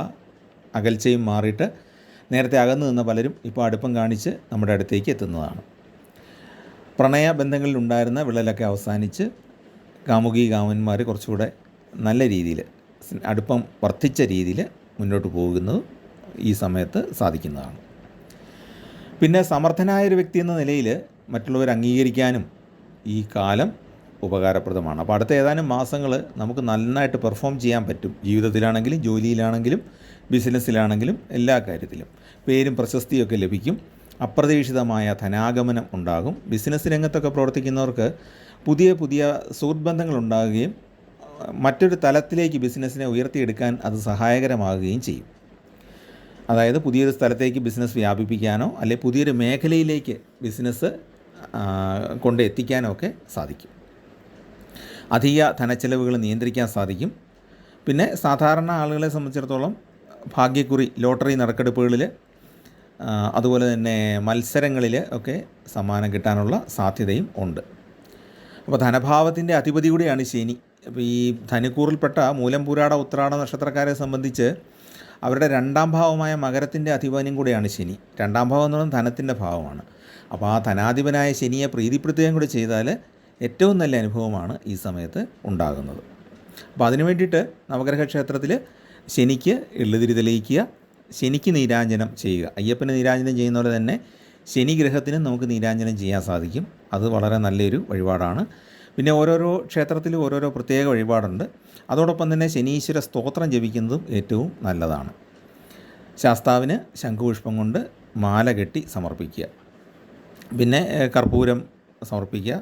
അകൽച്ചയും മാറിയിട്ട് നേരത്തെ അകന്നു നിന്ന പലരും ഇപ്പോൾ അടുപ്പം കാണിച്ച് നമ്മുടെ അടുത്തേക്ക് എത്തുന്നതാണ്. പ്രണയ ബന്ധങ്ങളിലുണ്ടായിരുന്ന വിള്ളലൊക്കെ അവസാനിച്ച് കാമുകി കാമന്മാർ കുറച്ചുകൂടെ നല്ല രീതിയിൽ അടുപ്പം വർദ്ധിച്ച രീതിയിൽ മുന്നോട്ട് പോകുന്നത് ഈ സമയത്ത് സാധിക്കുന്നതാണ്. പിന്നെ സമർത്ഥനായൊരു വ്യക്തി എന്ന നിലയിൽ മറ്റുള്ളവർ അംഗീകരിക്കാനും ഈ കാലം ഉപകാരപ്രദമാണ്. അപ്പോൾ അടുത്ത ഏതാനും മാസങ്ങൾ നമുക്ക് നന്നായിട്ട് പെർഫോം ചെയ്യാൻ പറ്റും. ജീവിതത്തിലാണെങ്കിലും ജോലിയിലാണെങ്കിലും ബിസിനസ്സിലാണെങ്കിലും എല്ലാ കാര്യത്തിലും പേരും പ്രശസ്തിയൊക്കെ ലഭിക്കും. അപ്രതീക്ഷിതമായ ധനാഗമനം ഉണ്ടാകും. ബിസിനസ് രംഗത്തൊക്കെ പ്രവർത്തിക്കുന്നവർക്ക് പുതിയ പുതിയ സുഹൃത്ബന്ധങ്ങൾ ഉണ്ടാകുകയും മറ്റൊരു തലത്തിലേക്ക് ബിസിനസ്സിനെ ഉയർത്തിയെടുക്കാൻ അത് സഹായകരമാകുകയും ചെയ്യും. അതായത് പുതിയൊരു സ്ഥലത്തേക്ക് ബിസിനസ് വ്യാപിപ്പിക്കാനോ അല്ലെങ്കിൽ പുതിയൊരു മേഖലയിലേക്ക് ബിസിനസ് കൊണ്ട് എത്തിക്കാനോ ഒക്കെ സാധിക്കും. അധിക ധനച്ചെലവുകൾ നിയന്ത്രിക്കാൻ സാധിക്കും. പിന്നെ സാധാരണ ആളുകളെ സംബന്ധിച്ചിടത്തോളം ഭാഗ്യക്കുറി, ലോട്ടറി നറുക്കെടുപ്പുകളിൽ അതുപോലെ തന്നെ മത്സരങ്ങളിൽ ഒക്കെ സമ്മാനം കിട്ടാനുള്ള സാധ്യതയും ഉണ്ട്. അപ്പോൾ ധനഭാവത്തിൻ്റെ അധിപതി കൂടിയാണ് ശനി. അപ്പോൾ ഈ ധനുക്കൂറിൽപ്പെട്ട മൂലം പൂരാട ഉത്രാട നക്ഷത്രക്കാരെ സംബന്ധിച്ച് അവരുടെ 2ാം ഭാവമായ മകരത്തിൻ്റെ അധിപനും കൂടെയാണ് ശനി. 2ാം ഭാവം എന്ന് പറയുന്നത് ധനത്തിൻ്റെ ഭാവമാണ്. അപ്പോൾ ആ ധനാധിപനായ ശനിയെ പ്രീതിപ്പെടുത്തുകയും കൂടി ചെയ്താൽ ഏറ്റവും നല്ല അനുഭവമാണ് ഈ സമയത്ത് ഉണ്ടാകുന്നത്. അപ്പോൾ അതിനു വേണ്ടിയിട്ട് നവഗ്രഹ ക്ഷേത്രത്തിൽ ശനിക്ക് എള്ളുതിരി തെളിയിക്കുക, ശനിക്ക് നീരാഞ്ജനം ചെയ്യുക. അയ്യപ്പന് നീരാഞ്ജനം ചെയ്യുന്ന പോലെ തന്നെ ശനി ഗ്രഹത്തിനും നമുക്ക് നീരാഞ്ജനം ചെയ്യാൻ സാധിക്കും. അത് വളരെ നല്ലൊരു വഴിപാടാണ്. പിന്നെ ഓരോരോ ക്ഷേത്രത്തിലും ഓരോരോ പ്രത്യേക വഴിപാടുണ്ട്. അതോടൊപ്പം തന്നെ ശനീശ്വര സ്തോത്രം ജപിക്കുന്നതും ഏറ്റവും നല്ലതാണ്. ശാസ്താവിന് ശംഖുപുഷ്പം കൊണ്ട് മാല കെട്ടി സമർപ്പിക്കുക. പിന്നെ കർപ്പൂരം സമർപ്പിക്കുക,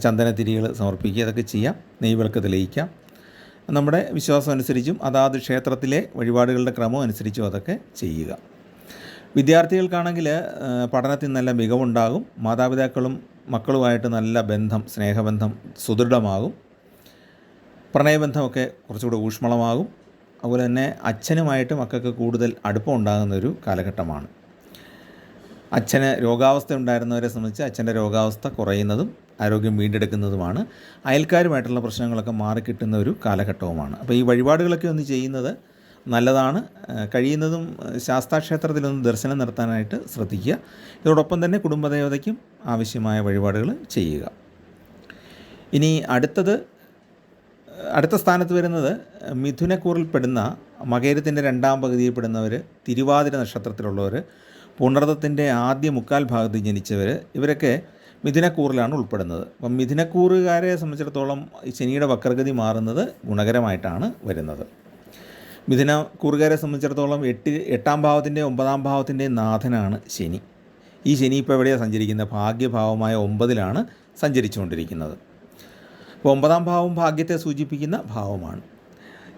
ചന്ദനത്തിരികൾ സമർപ്പിക്കുക, അതൊക്കെ ചെയ്യാം. നെയ്വിളക്ക് തെളിയിക്കാം. നമ്മുടെ വിശ്വാസം അനുസരിച്ചും അതാത് ക്ഷേത്രത്തിലെ വഴിപാടുകളുടെ ക്രമം അനുസരിച്ചും അതൊക്കെ ചെയ്യുക. വിദ്യാർത്ഥികൾക്കാണെങ്കിൽ പഠനത്തിൽ നല്ല മികവുണ്ടാകും. മാതാപിതാക്കളും മക്കളുമായിട്ട് നല്ല ബന്ധം, സ്നേഹബന്ധം സുദൃഢമാകും. പ്രണയബന്ധമൊക്കെ കുറച്ചുകൂടി ഊഷ്മളമാകും. അതുപോലെ തന്നെ അച്ഛനുമായിട്ട് മക്കൾക്ക് കൂടുതൽ അടുപ്പം ഉണ്ടാകുന്നൊരു കാലഘട്ടമാണ്. അച്ഛന് രോഗാവസ്ഥ ഉണ്ടായിരുന്നവരെ സംബന്ധിച്ച് അച്ഛൻ്റെ രോഗാവസ്ഥ കുറയുന്നതും ആരോഗ്യം വീണ്ടെടുക്കുന്നതുമാണ്. അയൽക്കാരുമായിട്ടുള്ള പ്രശ്നങ്ങളൊക്കെ മാറിക്കിട്ടുന്ന ഒരു കാലഘട്ടവുമാണ്. അപ്പോൾ ഈ വഴിപാടുകളൊക്കെ ഒന്ന് ചെയ്യുന്നത് നല്ലതാണ്. കഴിയുന്നതും ശാസ്താക്ഷേത്രത്തിലൊന്ന് ദർശനം നടത്താനായിട്ട് ശ്രദ്ധിക്കുക. ഇതോടൊപ്പം തന്നെ കുടുംബദേവതയ്ക്കും ആവശ്യമായ വഴിപാടുകൾ ചെയ്യുക. ഇനി അടുത്ത സ്ഥാനത്ത് വരുന്നത് മിഥുനക്കൂറിൽപ്പെടുന്ന മകേരത്തിൻ്റെ 2ാം പകുതിയിൽപ്പെടുന്നവർ, തിരുവാതിര നക്ഷത്രത്തിലുള്ളവർ, പുണർതത്തിൻ്റെ ആദ്യ മുക്കാൽ ഭാഗത്ത് ജനിച്ചവർ, ഇവരൊക്കെ മിഥുനക്കൂറിലാണ് ഉൾപ്പെടുന്നത്. അപ്പം മിഥുനക്കൂറുകാരെ സംബന്ധിച്ചിടത്തോളം ശനിയുടെ വക്രഗതി മാറുന്നത് ഗുണകരമായിട്ടാണ് വരുന്നത്. മിഥുനക്കൂറുകാരെ സംബന്ധിച്ചിടത്തോളം 8ാം ഭാവത്തിൻ്റെയും 9ാം ഭാവത്തിൻ്റെയും നാഥനാണ് ശനി. ഈ ശനി ഇപ്പോൾ എവിടെയാണ് സഞ്ചരിക്കുന്നത്? ഭാഗ്യഭാവമായ 9ലാണ് സഞ്ചരിച്ചുകൊണ്ടിരിക്കുന്നത്. അപ്പോൾ 9ാം ഭാവം ഭാഗ്യത്തെ സൂചിപ്പിക്കുന്ന ഭാവമാണ്.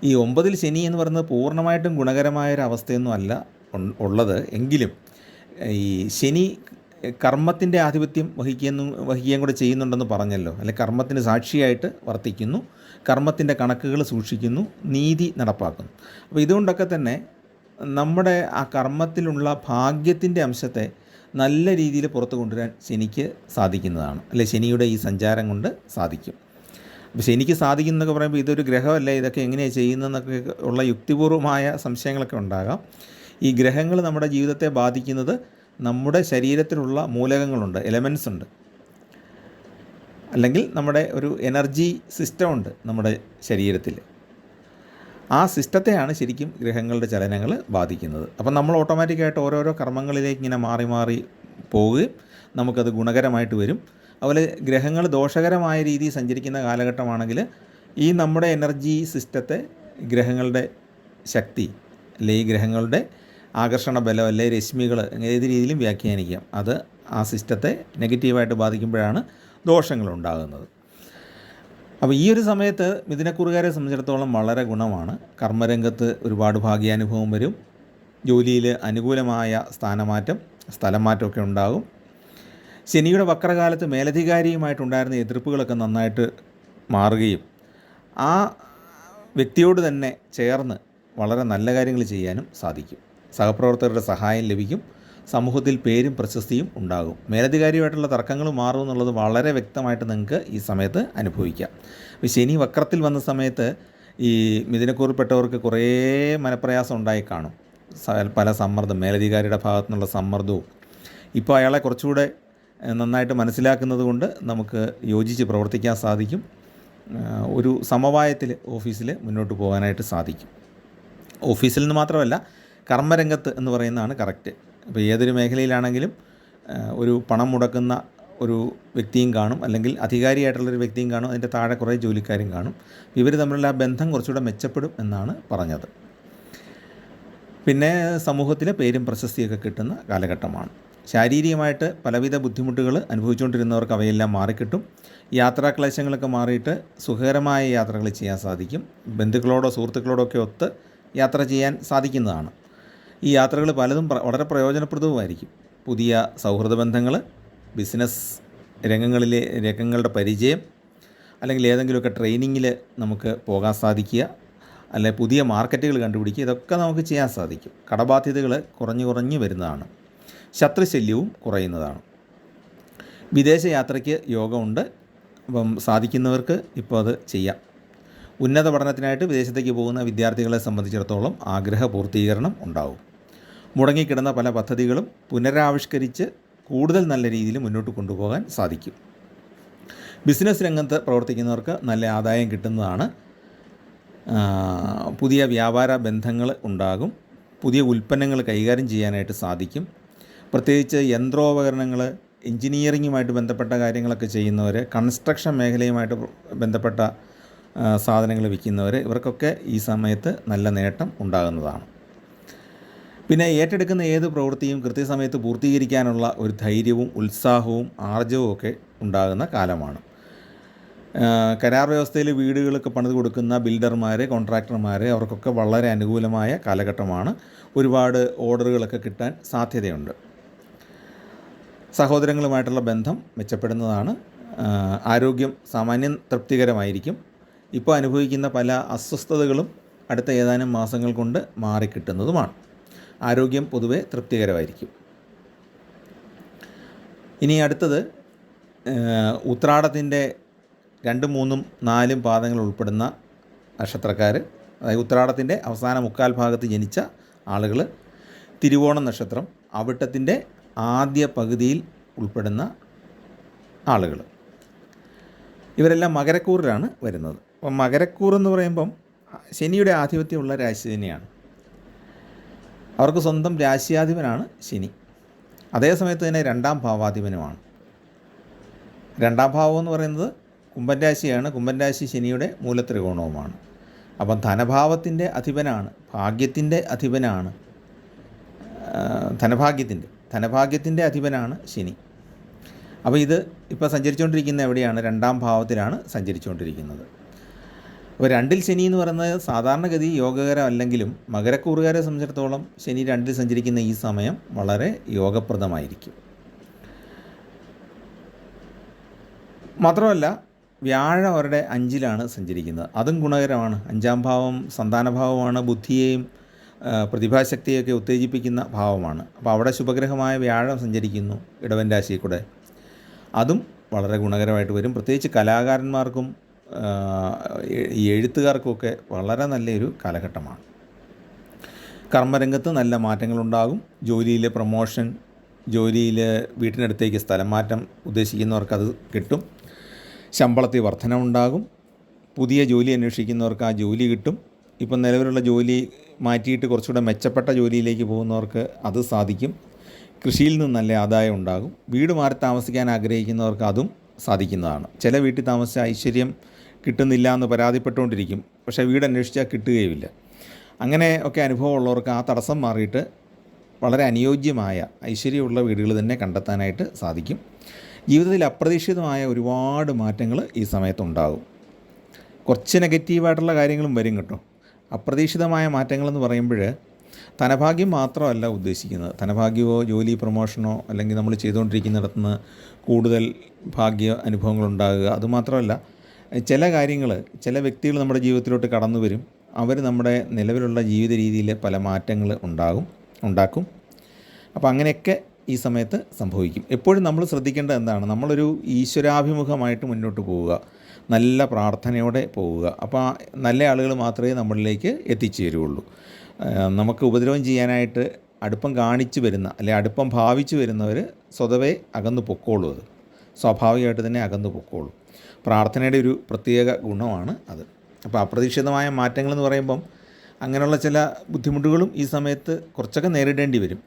ഈ 9ൽ ശനി എന്ന് പറയുന്നത് പൂർണ്ണമായിട്ടും ഗുണകരമായൊരവസ്ഥയൊന്നും അല്ല ഉള്ളത്. എങ്കിലും ഈ ശനി കർമ്മത്തിൻ്റെ ആധിപത്യം വഹിക്കുകയും കൂടെ ചെയ്യുന്നുണ്ടെന്ന് പറഞ്ഞല്ലോ. അല്ലെ, കർമ്മത്തിന് സാക്ഷിയായിട്ട് വർത്തിക്കുന്നു, കർമ്മത്തിൻ്റെ കണക്കുകൾ സൂക്ഷിക്കുന്നു, നീതി നടപ്പാക്കുന്നു. അപ്പോൾ ഇതുകൊണ്ടൊക്കെ തന്നെ നമ്മുടെ ആ കർമ്മത്തിലുള്ള ഭാഗ്യത്തിൻ്റെ അംശത്തെ നല്ല രീതിയിൽ പുറത്തു കൊണ്ടുവരാൻ ശനിക്ക് സാധിക്കുന്നതാണ്. അല്ലെ, ശനിയുടെ ഈ സഞ്ചാരം കൊണ്ട് സാധിക്കും. അപ്പോൾ ശനിക്ക് സാധിക്കുന്നതൊക്കെ പറയുമ്പോൾ ഇതൊരു ഗ്രഹമല്ല, ഇതൊക്കെ എങ്ങനെയാണ് ചെയ്യുന്നതെന്നൊക്കെ ഉള്ള യുക്തിപൂർവമായ സംശയങ്ങളൊക്കെ ഉണ്ടാകാം. ഈ ഗ്രഹങ്ങൾ നമ്മുടെ ജീവിതത്തെ ബാധിക്കുന്നത് നമ്മുടെ ശരീരത്തിലുള്ള മൂലകങ്ങളുണ്ട്, എലമെൻസ് ഉണ്ട്, അല്ലെങ്കിൽ നമ്മുടെ ഒരു എനർജി സിസ്റ്റം ഉണ്ട് നമ്മുടെ ശരീരത്തിൽ. ആ സിസ്റ്റത്തെയാണ് ശരിക്കും ഗ്രഹങ്ങളുടെ ചലനങ്ങൾ ബാധിക്കുന്നത്. അപ്പം നമ്മൾ ഓട്ടോമാറ്റിക്കായിട്ട് ഓരോരോ കർമ്മങ്ങളിലേക്ക് ഇങ്ങനെ മാറി മാറി പോവുകയും നമുക്കത് ഗുണകരമായിട്ട് വരും. അതുപോലെ ഗ്രഹങ്ങൾ ദോഷകരമായ രീതിയിൽ സഞ്ചരിക്കുന്ന കാലഘട്ടമാണെങ്കിൽ ഈ നമ്മുടെ എനർജി സിസ്റ്റത്തെ ഗ്രഹങ്ങളുടെ ശക്തി, അല്ലെ ഈ ഗ്രഹങ്ങളുടെ ആകർഷണ ബലം, അല്ലെ രശ്മികൾ, ഏത് രീതിയിലും വ്യാഖ്യാനിക്കാം. അത് ആ സിസ്റ്റത്തെ നെഗറ്റീവായിട്ട് ബാധിക്കുമ്പോഴാണ് ദോഷങ്ങളുണ്ടാകുന്നത്. അപ്പോൾ ഈ ഒരു സമയത്ത് മിഥുനക്കൂറുകാരെ സംബന്ധിച്ചിടത്തോളം വളരെ ഗുണമാണ്. കർമ്മരംഗത്ത് ഒരുപാട് ഭാഗ്യാനുഭവം വരും. ജോലിയിൽ അനുകൂലമായ സ്ഥാനമാറ്റം, സ്ഥലം മാറ്റമൊക്കെ ഉണ്ടാകും. ശനിയുടെ വക്രകാലത്ത് മേലധികാരിയുമായിട്ടുണ്ടായിരുന്ന എതിർപ്പുകളൊക്കെ നന്നായിട്ട് മാറുകയും ആ വ്യക്തിയോട് തന്നെ ചേർന്ന് വളരെ നല്ല കാര്യങ്ങൾ ചെയ്യാനും സാധിക്കും. സഹപ്രവർത്തകരുടെ സഹായം ലഭിക്കും. സമൂഹത്തിൽ പേരും പ്രശസ്തിയും ഉണ്ടാകും. മേലധികാരിയുമായിട്ടുള്ള തർക്കങ്ങൾ മാറും എന്നുള്ളത് വളരെ വ്യക്തമായിട്ട് നിങ്ങൾക്ക് ഈ സമയത്ത് അനുഭവിക്കാം. അപ്പോൾ ശനി വക്രത്തിൽ വന്ന സമയത്ത് ഈ മിഥുനക്കൂറിൽപ്പെട്ടവർക്ക് കുറേ മനപ്രയാസം ഉണ്ടായി കാണും. പല സമ്മർദ്ദം, മേലധികാരിയുടെ ഭാഗത്തു നിന്നുള്ള സമ്മർദ്ദവും. ഇപ്പോൾ അയാളെ കുറച്ചുകൂടെ നന്നായിട്ട് മനസ്സിലാക്കുന്നത് കൊണ്ട് നമുക്ക് യോജിച്ച് പ്രവർത്തിക്കാൻ സാധിക്കും. ഒരു സമവായത്തിൽ ഓഫീസിൽ മുന്നോട്ട് പോകാനായിട്ട് സാധിക്കും. ഓഫീസിൽ നിന്ന് മാത്രമല്ല, കർമ്മരംഗത്ത് എന്ന് പറയുന്നതാണ് കറക്റ്റ്. അപ്പോൾ ഏതൊരു മേഖലയിലാണെങ്കിലും ഒരു പണം മുടക്കുന്ന ഒരു വ്യക്തിയും കാണും, അല്ലെങ്കിൽ അധികാരിയായിട്ടുള്ളൊരു വ്യക്തിയും കാണും, അതിൻ്റെ താഴെ കുറേ ജോലിക്കാരും കാണും. ഇവർ തമ്മിലുള്ള ആ ബന്ധം കുറച്ചുകൂടെ മെച്ചപ്പെടും എന്നാണ് പറഞ്ഞത്. പിന്നെ സമൂഹത്തിലെ പേരും പ്രശസ്തിയൊക്കെ കിട്ടുന്ന കാലഘട്ടമാണ്. ശാരീരികമായിട്ട് പലവിധ ബുദ്ധിമുട്ടുകൾ അനുഭവിച്ചുകൊണ്ടിരുന്നവർക്ക് അവയെല്ലാം മാറിക്കിട്ടും. യാത്രാക്ലേശങ്ങളൊക്കെ മാറിയിട്ട് സുഖകരമായ യാത്രകൾ ചെയ്യാൻ സാധിക്കും. ബന്ധുക്കളോടോ സുഹൃത്തുക്കളോടോ ഒക്കെ ഒത്ത് യാത്ര ചെയ്യാൻ സാധിക്കുന്നതാണ്. ഈ യാത്രകൾ പലതും വളരെ പ്രയോജനപ്രദവുമായിരിക്കും. പുതിയ സൗഹൃദ ബന്ധങ്ങൾ, ബിസിനസ് രംഗങ്ങളുടെ പരിചയം, അല്ലെങ്കിൽ ഏതെങ്കിലുമൊക്കെ ട്രെയിനിങ്ങിൽ നമുക്ക് പോകാൻ സാധിക്കുക, അല്ലെ പുതിയ മാർക്കറ്റുകൾ കണ്ടുപിടിക്കുക, ഇതൊക്കെ നമുക്ക് ചെയ്യാൻ സാധിക്കും. കടബാധ്യതകൾ കുറഞ്ഞു വരുന്നതാണ്. ശത്രുശല്യവും കുറയുന്നതാണ്. വിദേശ യാത്രയ്ക്ക് യോഗമുണ്ട്. അപ്പം സാധിക്കുന്നവർക്ക് ഇപ്പോൾ അത് ചെയ്യാം. ഉന്നത പഠനത്തിനായിട്ട് വിദേശത്തേക്ക് പോകുന്ന വിദ്യാർത്ഥികളെ സംബന്ധിച്ചിടത്തോളം ആഗ്രഹ പൂർത്തീകരണം ഉണ്ടാവും. മുടങ്ങിക്കിടന്ന പല പദ്ധതികളും പുനരാവിഷ്കരിച്ച് കൂടുതൽ നല്ല രീതിയിൽ മുന്നോട്ട് കൊണ്ടുപോകാൻ സാധിക്കും. ബിസിനസ് രംഗത്ത് പ്രവർത്തിക്കുന്നവർക്ക് നല്ല ആദായം കിട്ടുന്നതാണ്. പുതിയ വ്യാപാര ബന്ധങ്ങൾ ഉണ്ടാകും. പുതിയ ഉൽപ്പന്നങ്ങൾ കൈകാര്യം ചെയ്യാനായിട്ട് സാധിക്കും. പ്രത്യേകിച്ച് യന്ത്രോപകരണങ്ങൾ, എൻജിനീയറിങ്ങുമായിട്ട് ബന്ധപ്പെട്ട കാര്യങ്ങളൊക്കെ ചെയ്യുന്നവർ, കൺസ്ട്രക്ഷൻ മേഖലയുമായിട്ട് ബന്ധപ്പെട്ട സാധനങ്ങൾ വിൽക്കുന്നവർ, ഇവർക്കൊക്കെ ഈ സമയത്ത് നല്ല നേട്ടം ഉണ്ടാകുന്നതാണ്. പിന്നെ ഏറ്റെടുക്കുന്ന ഏത് പ്രവൃത്തിയും കൃത്യസമയത്ത് പൂർത്തീകരിക്കാനുള്ള ഒരു ധൈര്യവും ഉത്സാഹവും ആർജവും ഒക്കെ ഉണ്ടാകുന്ന കാലമാണ്. കരാർ വ്യവസ്ഥയിൽ വീടുകളൊക്കെ പണിത് കൊടുക്കുന്ന ബിൽഡർമാർ, കോൺട്രാക്ടർമാർ, അവർക്കൊക്കെ വളരെ അനുകൂലമായ കാലഘട്ടമാണ്. ഒരുപാട് ഓർഡറുകളൊക്കെ കിട്ടാൻ സാധ്യതയുണ്ട്. സഹോദരങ്ങളുമായിട്ടുള്ള ബന്ധം മെച്ചപ്പെടുന്നതാണ്. ആരോഗ്യം സാമാന്യം തൃപ്തികരമായിരിക്കും. ഇപ്പോൾ അനുഭവിക്കുന്ന പല അസ്വസ്ഥതകളും അടുത്ത ഏതാനും മാസങ്ങൾ കൊണ്ട് മാറിക്കിട്ടുന്നതുമാണ്. ആരോഗ്യം പൊതുവെ തൃപ്തികരമായിരിക്കും. ഇനി അടുത്തത് ഉത്രാടത്തിൻ്റെ 2, 3, 4 പാദങ്ങൾ ഉൾപ്പെടുന്ന നക്ഷത്രക്കാർ അതായത് ഉത്രാടത്തിൻ്റെ അവസാന മുക്കാൽ ഭാഗത്ത് ജനിച്ച ആളുകൾ, തിരുവോണം നക്ഷത്രം അവിട്ടത്തിൻ്റെ ആദ്യ പകുതിയിൽ ഉൾപ്പെടുന്ന ആളുകൾ, ഇവരെല്ലാം മകരക്കൂറിലാണ് വരുന്നത്. അപ്പം മകരക്കൂർ എന്ന് പറയുമ്പം ശനിയുടെ ആധിപത്യമുള്ള രാശി തന്നെയാണ്. അവർക്ക് സ്വന്തം രാശ്യാധിപനാണ് ശനി. അതേസമയത്ത് തന്നെ രണ്ടാം ഭാവാധിപനുമാണ്. രണ്ടാം ഭാവം എന്ന് പറയുന്നത് കുംഭൻ രാശിയാണ്. കുംഭൻ രാശി ശനിയുടെ മൂലത്രികോണവുമാണ്. അപ്പം ധനഭാവത്തിൻ്റെ അധിപനാണ്, ഭാഗ്യത്തിൻ്റെ അധിപനാണ്, ധനഭാഗ്യത്തിൻ്റെ അധിപനാണ് ശനി. അപ്പോൾ ഇത് ഇപ്പോൾ സഞ്ചരിച്ചുകൊണ്ടിരിക്കുന്ന എവിടെയാണ്? രണ്ടാം ഭാവത്തിലാണ് സഞ്ചരിച്ചുകൊണ്ടിരിക്കുന്നത്. അപ്പോൾ രണ്ടിൽ ശനി എന്ന് പറയുന്നത് സാധാരണഗതി യോഗകരമല്ലെങ്കിലും മകരക്കൂറുകാരെ സംബന്ധിച്ചിടത്തോളം ശനി രണ്ടിൽ സഞ്ചരിക്കുന്ന ഈ സമയം വളരെ യോഗപ്രദമായിരിക്കും. മാത്രമല്ല വ്യാഴം അവരുടെ 5ലാണ് സഞ്ചരിക്കുന്നത്. അതും ഗുണകരമാണ്. 5ാം ഭാവം സന്താനഭാവമാണ്, ബുദ്ധിയെയും പ്രതിഭാശക്തിയൊക്കെ ഉത്തേജിപ്പിക്കുന്ന ഭാവമാണ്. അപ്പോൾ അവിടെ ശുഭഗ്രഹമായ വ്യാഴം സഞ്ചരിക്കുന്നു ഇടവൻ രാശിയിൽ കൂടെ. അതും വളരെ ഗുണകരമായിട്ട് വരും. പ്രത്യേകിച്ച് കലാകാരന്മാർക്കും ഈ എഴുത്തുകാർക്കുമൊക്കെ വളരെ നല്ലൊരു കാലഘട്ടമാണ്. കർമ്മരംഗത്ത് നല്ല മാറ്റങ്ങളുണ്ടാകും. ജോലിയിലെ പ്രൊമോഷൻ, ജോലിയിൽ വീട്ടിനടുത്തേക്ക് സ്ഥലം മാറ്റം ഉദ്ദേശിക്കുന്നവർക്കത് കിട്ടും. ശമ്പളത്തിൽ വർധനവുണ്ടാകും. പുതിയ ജോലി അന്വേഷിക്കുന്നവർക്ക് ആ ജോലി കിട്ടും. ഇപ്പം നിലവിലുള്ള ജോലി മാറ്റിയിട്ട് കുറച്ചുകൂടെ മെച്ചപ്പെട്ട ജോലിയിലേക്ക് പോകുന്നവർക്ക് അത് സാധിക്കും. കൃഷിയിൽ നിന്ന് നല്ല ആദായം ഉണ്ടാകും. വീട് മാറി താമസിക്കാൻ ആഗ്രഹിക്കുന്നവർക്ക് അതും സാധിക്കുന്നതാണ്. ചില വീട്ടിൽ താമസിച്ച ഐശ്വര്യം കിട്ടുന്നില്ല എന്ന് പരാതിപ്പെട്ടുകൊണ്ടിരിക്കും, പക്ഷേ വീട് അന്വേഷിച്ചാൽ കിട്ടുകയുമില്ല. അങ്ങനെ ഒക്കെ അനുഭവമുള്ളവർക്ക് ആ തടസ്സം മാറിയിട്ട് വളരെ അനുയോജ്യമായ ഐശ്വര്യമുള്ള വീടുകൾ തന്നെ കണ്ടെത്താനായിട്ട് സാധിക്കും. ജീവിതത്തിൽ അപ്രതീക്ഷിതമായ ഒരുപാട് മാറ്റങ്ങൾ ഈ സമയത്തുണ്ടാകും. കുറച്ച് നെഗറ്റീവായിട്ടുള്ള കാര്യങ്ങളും വരും കേട്ടോ. അപ്രതീക്ഷിതമായ മാറ്റങ്ങളെന്ന് പറയുമ്പോൾ ധനഭാഗ്യം മാത്രമല്ല ഉദ്ദേശിക്കുന്നത്. ധനഭാഗ്യമോ ജോലി പ്രൊമോഷനോ അല്ലെങ്കിൽ നമ്മൾ ചെയ്തുകൊണ്ടിരിക്കുന്നിടത്തുനിന്ന് കൂടുതൽ ഭാഗ്യ അനുഭവങ്ങളുണ്ടാകുക, അതുമാത്രമല്ല ചില കാര്യങ്ങൾ, ചില വ്യക്തികൾ നമ്മുടെ ജീവിതത്തിലോട്ട് കടന്നു വരും. അവർ നമ്മുടെ നിലവിലുള്ള ജീവിത രീതിയിൽ പല മാറ്റങ്ങൾ ഉണ്ടാക്കും. അപ്പോൾ അങ്ങനെയൊക്കെ ഈ സമയത്ത് സംഭവിക്കും. എപ്പോഴും നമ്മൾ ശ്രദ്ധിക്കേണ്ടത് എന്താണ്? നമ്മളൊരു ഈശ്വരാഭിമുഖമായിട്ട് മുന്നോട്ട് പോവുക, നല്ല പ്രാർത്ഥനയോടെ പോവുക. അപ്പോൾ നല്ല ആളുകൾ മാത്രമേ നമ്മളിലേക്ക് എത്തിച്ചേരുള്ളൂ. നമുക്ക് ഉപദ്രവം ചെയ്യാനായിട്ട് അടുപ്പം കാണിച്ചു വരുന്ന അല്ലെങ്കിൽ അടുപ്പം ഭാവിച്ചു വരുന്നവർ സ്വതവേ അകന്നു പൊക്കോളൂ. അത് സ്വാഭാവികമായിട്ട് തന്നെ അകന്നു പൊക്കോളൂ. പ്രാർത്ഥനയുടെ ഒരു പ്രത്യേക ഗുണമാണ് അത്. അപ്പോൾ അപ്രതീക്ഷിതമായ മാറ്റങ്ങളെന്ന് പറയുമ്പം അങ്ങനെയുള്ള ചില ബുദ്ധിമുട്ടുകളും ഈ സമയത്ത് കുറച്ചൊക്കെ നേരിടേണ്ടി വരും.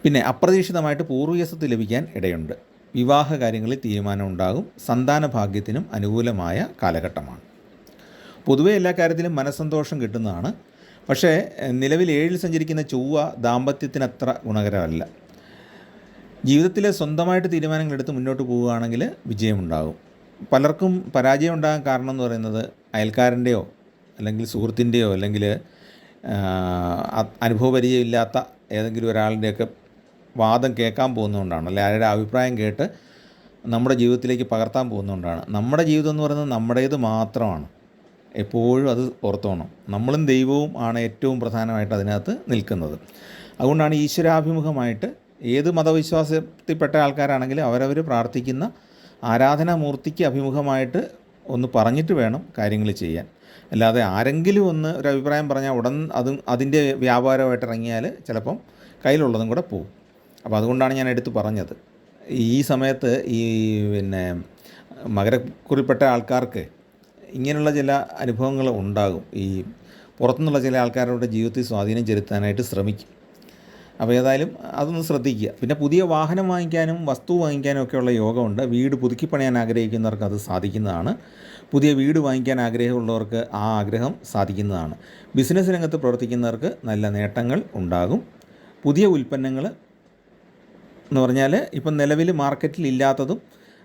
പിന്നെ അപ്രതീക്ഷിതമായിട്ട് പൂർവ്വീകസ്വത്ത് ലഭിക്കാൻ ഇടയുണ്ട്. വിവാഹ കാര്യങ്ങളിൽ തീരുമാനം ഉണ്ടാകും. സന്താന ഭാഗ്യത്തിനും അനുകൂലമായ കാലഘട്ടമാണ്. പൊതുവേ എല്ലാ കാര്യത്തിലും മനസ്സന്തോഷം കിട്ടുന്നതാണ്. പക്ഷേ നിലവിൽ 7ൽ സഞ്ചരിക്കുന്ന ചൊവ്വ ദാമ്പത്യത്തിനത്ര ഗുണകരമല്ല. ജീവിതത്തിലെ സ്വന്തമായിട്ട് തീരുമാനങ്ങൾ എടുത്ത് മുന്നോട്ട് പോവുകയാണെങ്കിൽ വിജയമുണ്ടാകും. പലർക്കും പരാജയം ഉണ്ടാകാൻ കാരണം എന്ന് പറയുന്നത് അയൽക്കാരൻ്റെയോ അല്ലെങ്കിൽ സുഹൃത്തിൻ്റെയോ അല്ലെങ്കിൽ അനുഭവപരിചയമില്ലാത്ത ഏതെങ്കിലും ഒരാളുടെയൊക്കെ വാദം കേൾക്കാൻ പോകുന്നതുകൊണ്ടാണ്, അല്ലെങ്കിൽ ആരുടെ അഭിപ്രായം കേട്ട് നമ്മുടെ ജീവിതത്തിലേക്ക് പകർത്താൻ പോകുന്നതുകൊണ്ടാണ്. നമ്മുടെ ജീവിതം എന്ന് പറയുന്നത് നമ്മുടേത് മാത്രമാണ്. എപ്പോഴും അത് ഓർത്തോണം. നമ്മളും ദൈവവും ആണ് ഏറ്റവും പ്രധാനമായിട്ട് അതിനകത്ത് നിൽക്കുന്നത്. അതുകൊണ്ടാണ് ഈശ്വരാഭിമുഖമായിട്ട് ഏത് മതവിശ്വാസത്തിൽപ്പെട്ട ആൾക്കാരാണെങ്കിലും അവരവർ പ്രാർത്ഥിക്കുന്ന ആരാധനാമൂർത്തിക്ക് അഭിമുഖമായിട്ട് ഒന്ന് പറഞ്ഞിട്ട് വേണം കാര്യങ്ങൾ ചെയ്യാൻ. അല്ലാതെ ആരെങ്കിലും ഒന്ന് ഒരു അഭിപ്രായം പറഞ്ഞാൽ ഉടൻ അതിൻ്റെ വ്യാപാരമായിട്ട് ഇറങ്ങിയാൽ ചിലപ്പം കയ്യിലുള്ളതും കൂടെ പോകും. അപ്പോൾ അതുകൊണ്ടാണ് ഞാൻ എടുത്ത് പറഞ്ഞത്. ഈ സമയത്ത് ഈ മകരക്കുറിപ്പെട്ട ആൾക്കാർക്ക് ഇങ്ങനെയുള്ള ചില അനുഭവങ്ങൾ ഉണ്ടാകും. ഈ പുറത്തുനിന്നുള്ള ചില ആൾക്കാരുടെ ജീവിതത്തിൽ സ്വാധീനം ചെലുത്താനായിട്ട് ശ്രമിക്കും. അപ്പോൾ ഏതായാലും അതൊന്ന് ശ്രദ്ധിക്കുക. പിന്നെ പുതിയ വാഹനം വാങ്ങിക്കാനും വസ്തു വാങ്ങിക്കാനും ഒക്കെയുള്ള യോഗമുണ്ട്. വീട് പുതുക്കി പണിയാൻ ആഗ്രഹിക്കുന്നവർക്ക് അത് സാധിക്കുന്നതാണ്. പുതിയ വീട് വാങ്ങിക്കാൻ ആഗ്രഹമുള്ളവർക്ക് ആ ആഗ്രഹം സാധിക്കുന്നതാണ്. ബിസിനസ് രംഗത്ത് പ്രവർത്തിക്കുന്നവർക്ക് നല്ല നേട്ടങ്ങൾ ഉണ്ടാകും. പുതിയ ഉൽപ്പന്നങ്ങൾ എന്ന് പറഞ്ഞാൽ ഇപ്പം നിലവിൽ മാർക്കറ്റിൽ ഇല്ലാത്തതും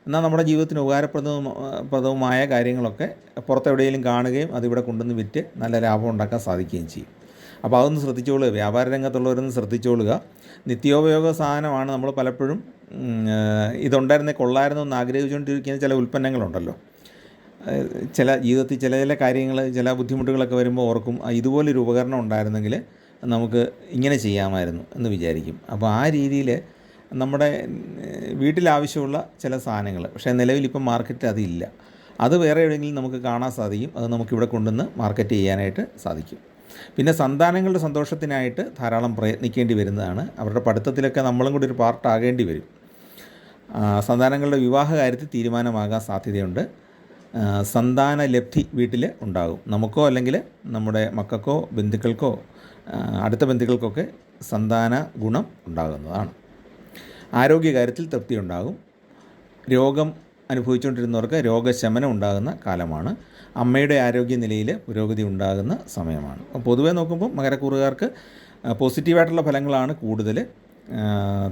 എന്നാൽ നമ്മുടെ ജീവിതത്തിന് ഉപകാരപ്രദവുമായ കാര്യങ്ങളൊക്കെ പുറത്തെവിടെയെങ്കിലും കാണുകയും അതിവിടെ കൊണ്ടുവന്ന് വിറ്റ് നല്ല ലാഭം ഉണ്ടാക്കാൻ സാധിക്കുകയും ചെയ്യും. അപ്പോൾ അതൊന്ന് ശ്രദ്ധിച്ചോളുക. വ്യാപാര രംഗത്തുള്ളവരൊന്ന് ശ്രദ്ധിച്ചോളുക. നിത്യോപയോഗ സാധനമാണ്. നമ്മൾ പലപ്പോഴും ഇതുണ്ടായിരുന്നേ കൊള്ളായിരുന്നു എന്ന് ആഗ്രഹിച്ചുകൊണ്ടിരിക്കുന്ന ചില ഉൽപ്പന്നങ്ങളുണ്ടല്ലോ. ചില ജീവിതത്തിൽ ചില കാര്യങ്ങൾ, ചില ബുദ്ധിമുട്ടുകളൊക്കെ വരുമ്പോൾ ഓർക്കും ഇതുപോലൊരു ഉപകരണം ഉണ്ടായിരുന്നെങ്കിൽ നമുക്ക് ഇങ്ങനെ ചെയ്യാമായിരുന്നു എന്ന് വിചാരിക്കും. അപ്പോൾ ആ രീതിയിൽ നമ്മുടെ വീട്ടിലാവശ്യമുള്ള ചില സാധനങ്ങൾ, പക്ഷേ നിലവിലിപ്പം മാർക്കറ്റിൽ അതില്ല. അത് വേറെ എവിടെയെങ്കിലും നമുക്ക് കാണാൻ സാധിക്കും. അത് നമുക്കിവിടെ കൊണ്ടുവന്ന് മാർക്കറ്റ് ചെയ്യാനായിട്ട് സാധിക്കും. പിന്നെ സന്താനങ്ങളുടെ സന്തോഷത്തിനായിട്ട് ധാരാളം പ്രയത്നിക്കേണ്ടി വരുന്നതാണ്. അവരുടെ പഠിത്തത്തിലൊക്കെ നമ്മളും കൂടി ഒരു പാർട്ടാകേണ്ടി വരും. സന്താനങ്ങളുടെ വിവാഹ കാര്യത്തിൽ തീരുമാനമാകാൻ സാധ്യതയുണ്ട്. സന്താന ലബ്ധി വീട്ടിൽ ഉണ്ടാകും. നമുക്കോ അല്ലെങ്കിൽ നമ്മുടെ മക്കൾക്കോ ബന്ധുക്കൾക്കോ അടുത്ത ബന്ധുക്കൾക്കൊക്കെ സന്താന ഗുണം ഉണ്ടാകുന്നതാണ്. ആരോഗ്യകാര്യത്തിൽ തൃപ്തി ഉണ്ടാകും. രോഗം അനുഭവിച്ചുകൊണ്ടിരുന്നവർക്ക് രോഗശമനം ഉണ്ടാകുന്ന കാലമാണ്. അമ്മയുടെ ആരോഗ്യനിലയിൽ പുരോഗതി ഉണ്ടാകുന്ന സമയമാണ്. പൊതുവേ നോക്കുമ്പോൾ മകരക്കൂറുകാർക്ക് പോസിറ്റീവായിട്ടുള്ള ഫലങ്ങളാണ് കൂടുതൽ.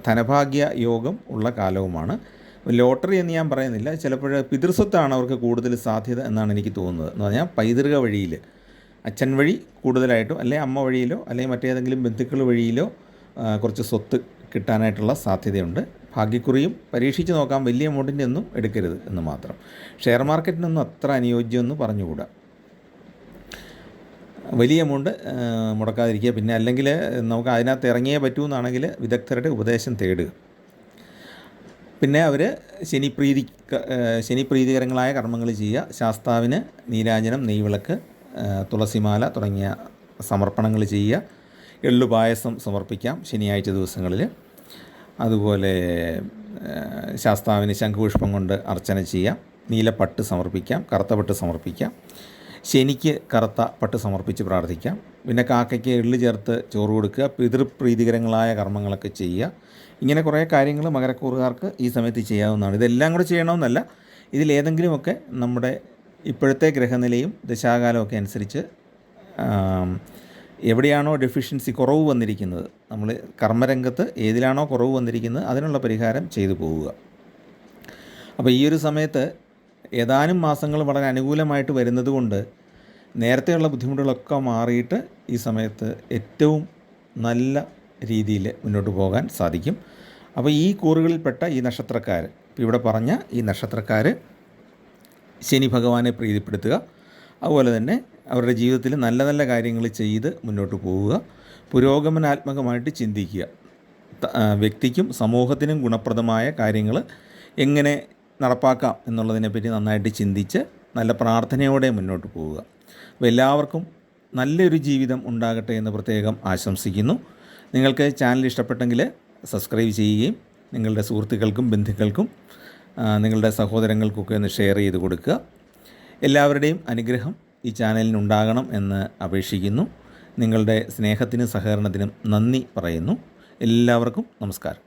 ധനഭാഗ്യ യോഗം ഉള്ള കാലവുമാണ്. ലോട്ടറി എന്ന് ഞാൻ പറയുന്നില്ല. ചിലപ്പോൾ പിതൃസ്വത്താണ് അവർക്ക് കൂടുതൽ സാധ്യത എന്നാണ് എനിക്ക് തോന്നുന്നത്. എന്ന് പറഞ്ഞാൽ പൈതൃക വഴിയിൽ അച്ഛൻ വഴി കൂടുതലായിട്ടും, അല്ലെങ്കിൽ അമ്മ വഴിയിലോ അല്ലെങ്കിൽ മറ്റേതെങ്കിലും ബന്ധുക്കൾ വഴിയിലോ കുറച്ച് സ്വത്ത് കിട്ടാനായിട്ടുള്ള സാധ്യതയുണ്ട്. ഭാഗ്യക്കുറിയും പരീക്ഷിച്ച് നോക്കാം. വലിയ എമൗണ്ടിൻ്റെ ഒന്നും എടുക്കരുത് എന്ന് മാത്രം. ഷെയർ മാർക്കറ്റിനൊന്നും അത്ര അനുയോജ്യമെന്ന് പറഞ്ഞുകൂടാ. വലിയ എമൗണ്ട് മുടക്കാതിരിക്കുക. പിന്നെ അല്ലെങ്കിൽ നമുക്ക് അതിനകത്ത് ഇറങ്ങിയേ പറ്റൂ എന്നാണെങ്കിൽ വിദഗ്ധരുടെ ഉപദേശം തേടുക. പിന്നെ അവർ ശനിപ്രീതികരങ്ങളായ കർമ്മങ്ങൾ ചെയ്യുക. ശാസ്താവിന് നീരാജനം, നെയ്വിളക്ക്, തുളസിമാല തുടങ്ങിയ സമർപ്പണങ്ങൾ ചെയ്യുക. എള്ളുപായസം സമർപ്പിക്കാം ശനിയാഴ്ച ദിവസങ്ങളിൽ. അതുപോലെ ശാസ്താവിന് ശംഖുപുഷ്പം കൊണ്ട് അർച്ചന ചെയ്യാം. നീലപ്പട്ട് സമർപ്പിക്കാം, കറുത്ത പട്ട് സമർപ്പിക്കാം. ശനിക്ക് കറുത്ത പട്ട് സമർപ്പിച്ച് പ്രാർത്ഥിക്കാം. പിന്നെ കാക്കയ്ക്ക് എള്ള് ചേർത്ത് ചോറ് കൊടുക്കുക. പിതൃപ്രീതികരങ്ങളായ കർമ്മങ്ങളൊക്കെ ചെയ്യുക. ഇങ്ങനെ കുറേ കാര്യങ്ങൾ മകരക്കൂറുകാർക്ക് ഈ സമയത്ത് ചെയ്യാവുന്നതാണ്. ഇതെല്ലാം കൂടെ ചെയ്യണമെന്നല്ല, ഇതിലേതെങ്കിലുമൊക്കെ നമ്മുടെ ഇപ്പോഴത്തെ ഗ്രഹനിലയും ദശാകാലമൊക്കെ അനുസരിച്ച് എവിടെയാണോ ഡെഫിഷ്യൻസി കുറവ് വന്നിരിക്കുന്നത്, നമ്മൾ കർമ്മരംഗത്ത് ഏതിലാണോ കുറവ് വന്നിരിക്കുന്നത് അതിനുള്ള പരിഹാരം ചെയ്തു പോവുക. അപ്പോൾ ഈ ഒരു സമയത്ത് ഏതാനും മാസങ്ങൾ വളരെ അനുകൂലമായിട്ട് വരുന്നത് കൊണ്ട് നേരത്തെയുള്ള ബുദ്ധിമുട്ടുകളൊക്കെ മാറിയിട്ട് ഈ സമയത്ത് ഏറ്റവും നല്ല രീതിയിൽ മുന്നോട്ട് പോകാൻ സാധിക്കും. അപ്പോൾ ഈ കൂറുകളിൽപ്പെട്ട ഈ നക്ഷത്രക്കാർ, ഇപ്പോൾ ഇവിടെ പറഞ്ഞ ഈ നക്ഷത്രക്കാർ ശനി ഭഗവാനെ പ്രീതിപ്പെടുത്തുക. അതുപോലെ തന്നെ അവരുടെ ജീവിതത്തിൽ നല്ല നല്ല കാര്യങ്ങൾ ചെയ്ത് മുന്നോട്ട് പോവുക. പുരോഗമനാത്മകമായിട്ട് ചിന്തിക്കുക. വ്യക്തിക്കും സമൂഹത്തിനും ഗുണപ്രദമായ കാര്യങ്ങൾ എങ്ങനെ നടപ്പാക്കാം എന്നുള്ളതിനെപ്പറ്റി നന്നായിട്ട് ചിന്തിച്ച് നല്ല പ്രാർത്ഥനയോടെ മുന്നോട്ട് പോവുക. അപ്പോൾ എല്ലാവർക്കും നല്ലൊരു ജീവിതം ഉണ്ടാകട്ടെ എന്ന് പ്രത്യേകം ആശംസിക്കുന്നു. നിങ്ങൾക്ക് ചാനൽ ഇഷ്ടപ്പെട്ടെങ്കിൽ സബ്സ്ക്രൈബ് ചെയ്യുകയും നിങ്ങളുടെ സുഹൃത്തുക്കൾക്കും ബന്ധുക്കൾക്കും നിങ്ങളുടെ സഹോദരങ്ങൾക്കൊക്കെ ഒന്ന് ഷെയർ ചെയ്ത് കൊടുക്കുക. എല്ലാവരുടെയും അനുഗ്രഹം ഈ ചാനലിനുണ്ടാകണം എന്ന് അപേക്ഷിക്കുന്നു. നിങ്ങളുടെ സ്നേഹത്തിനും സഹകരണത്തിനും നന്ദി പറയുന്നു. എല്ലാവർക്കും നമസ്കാരം.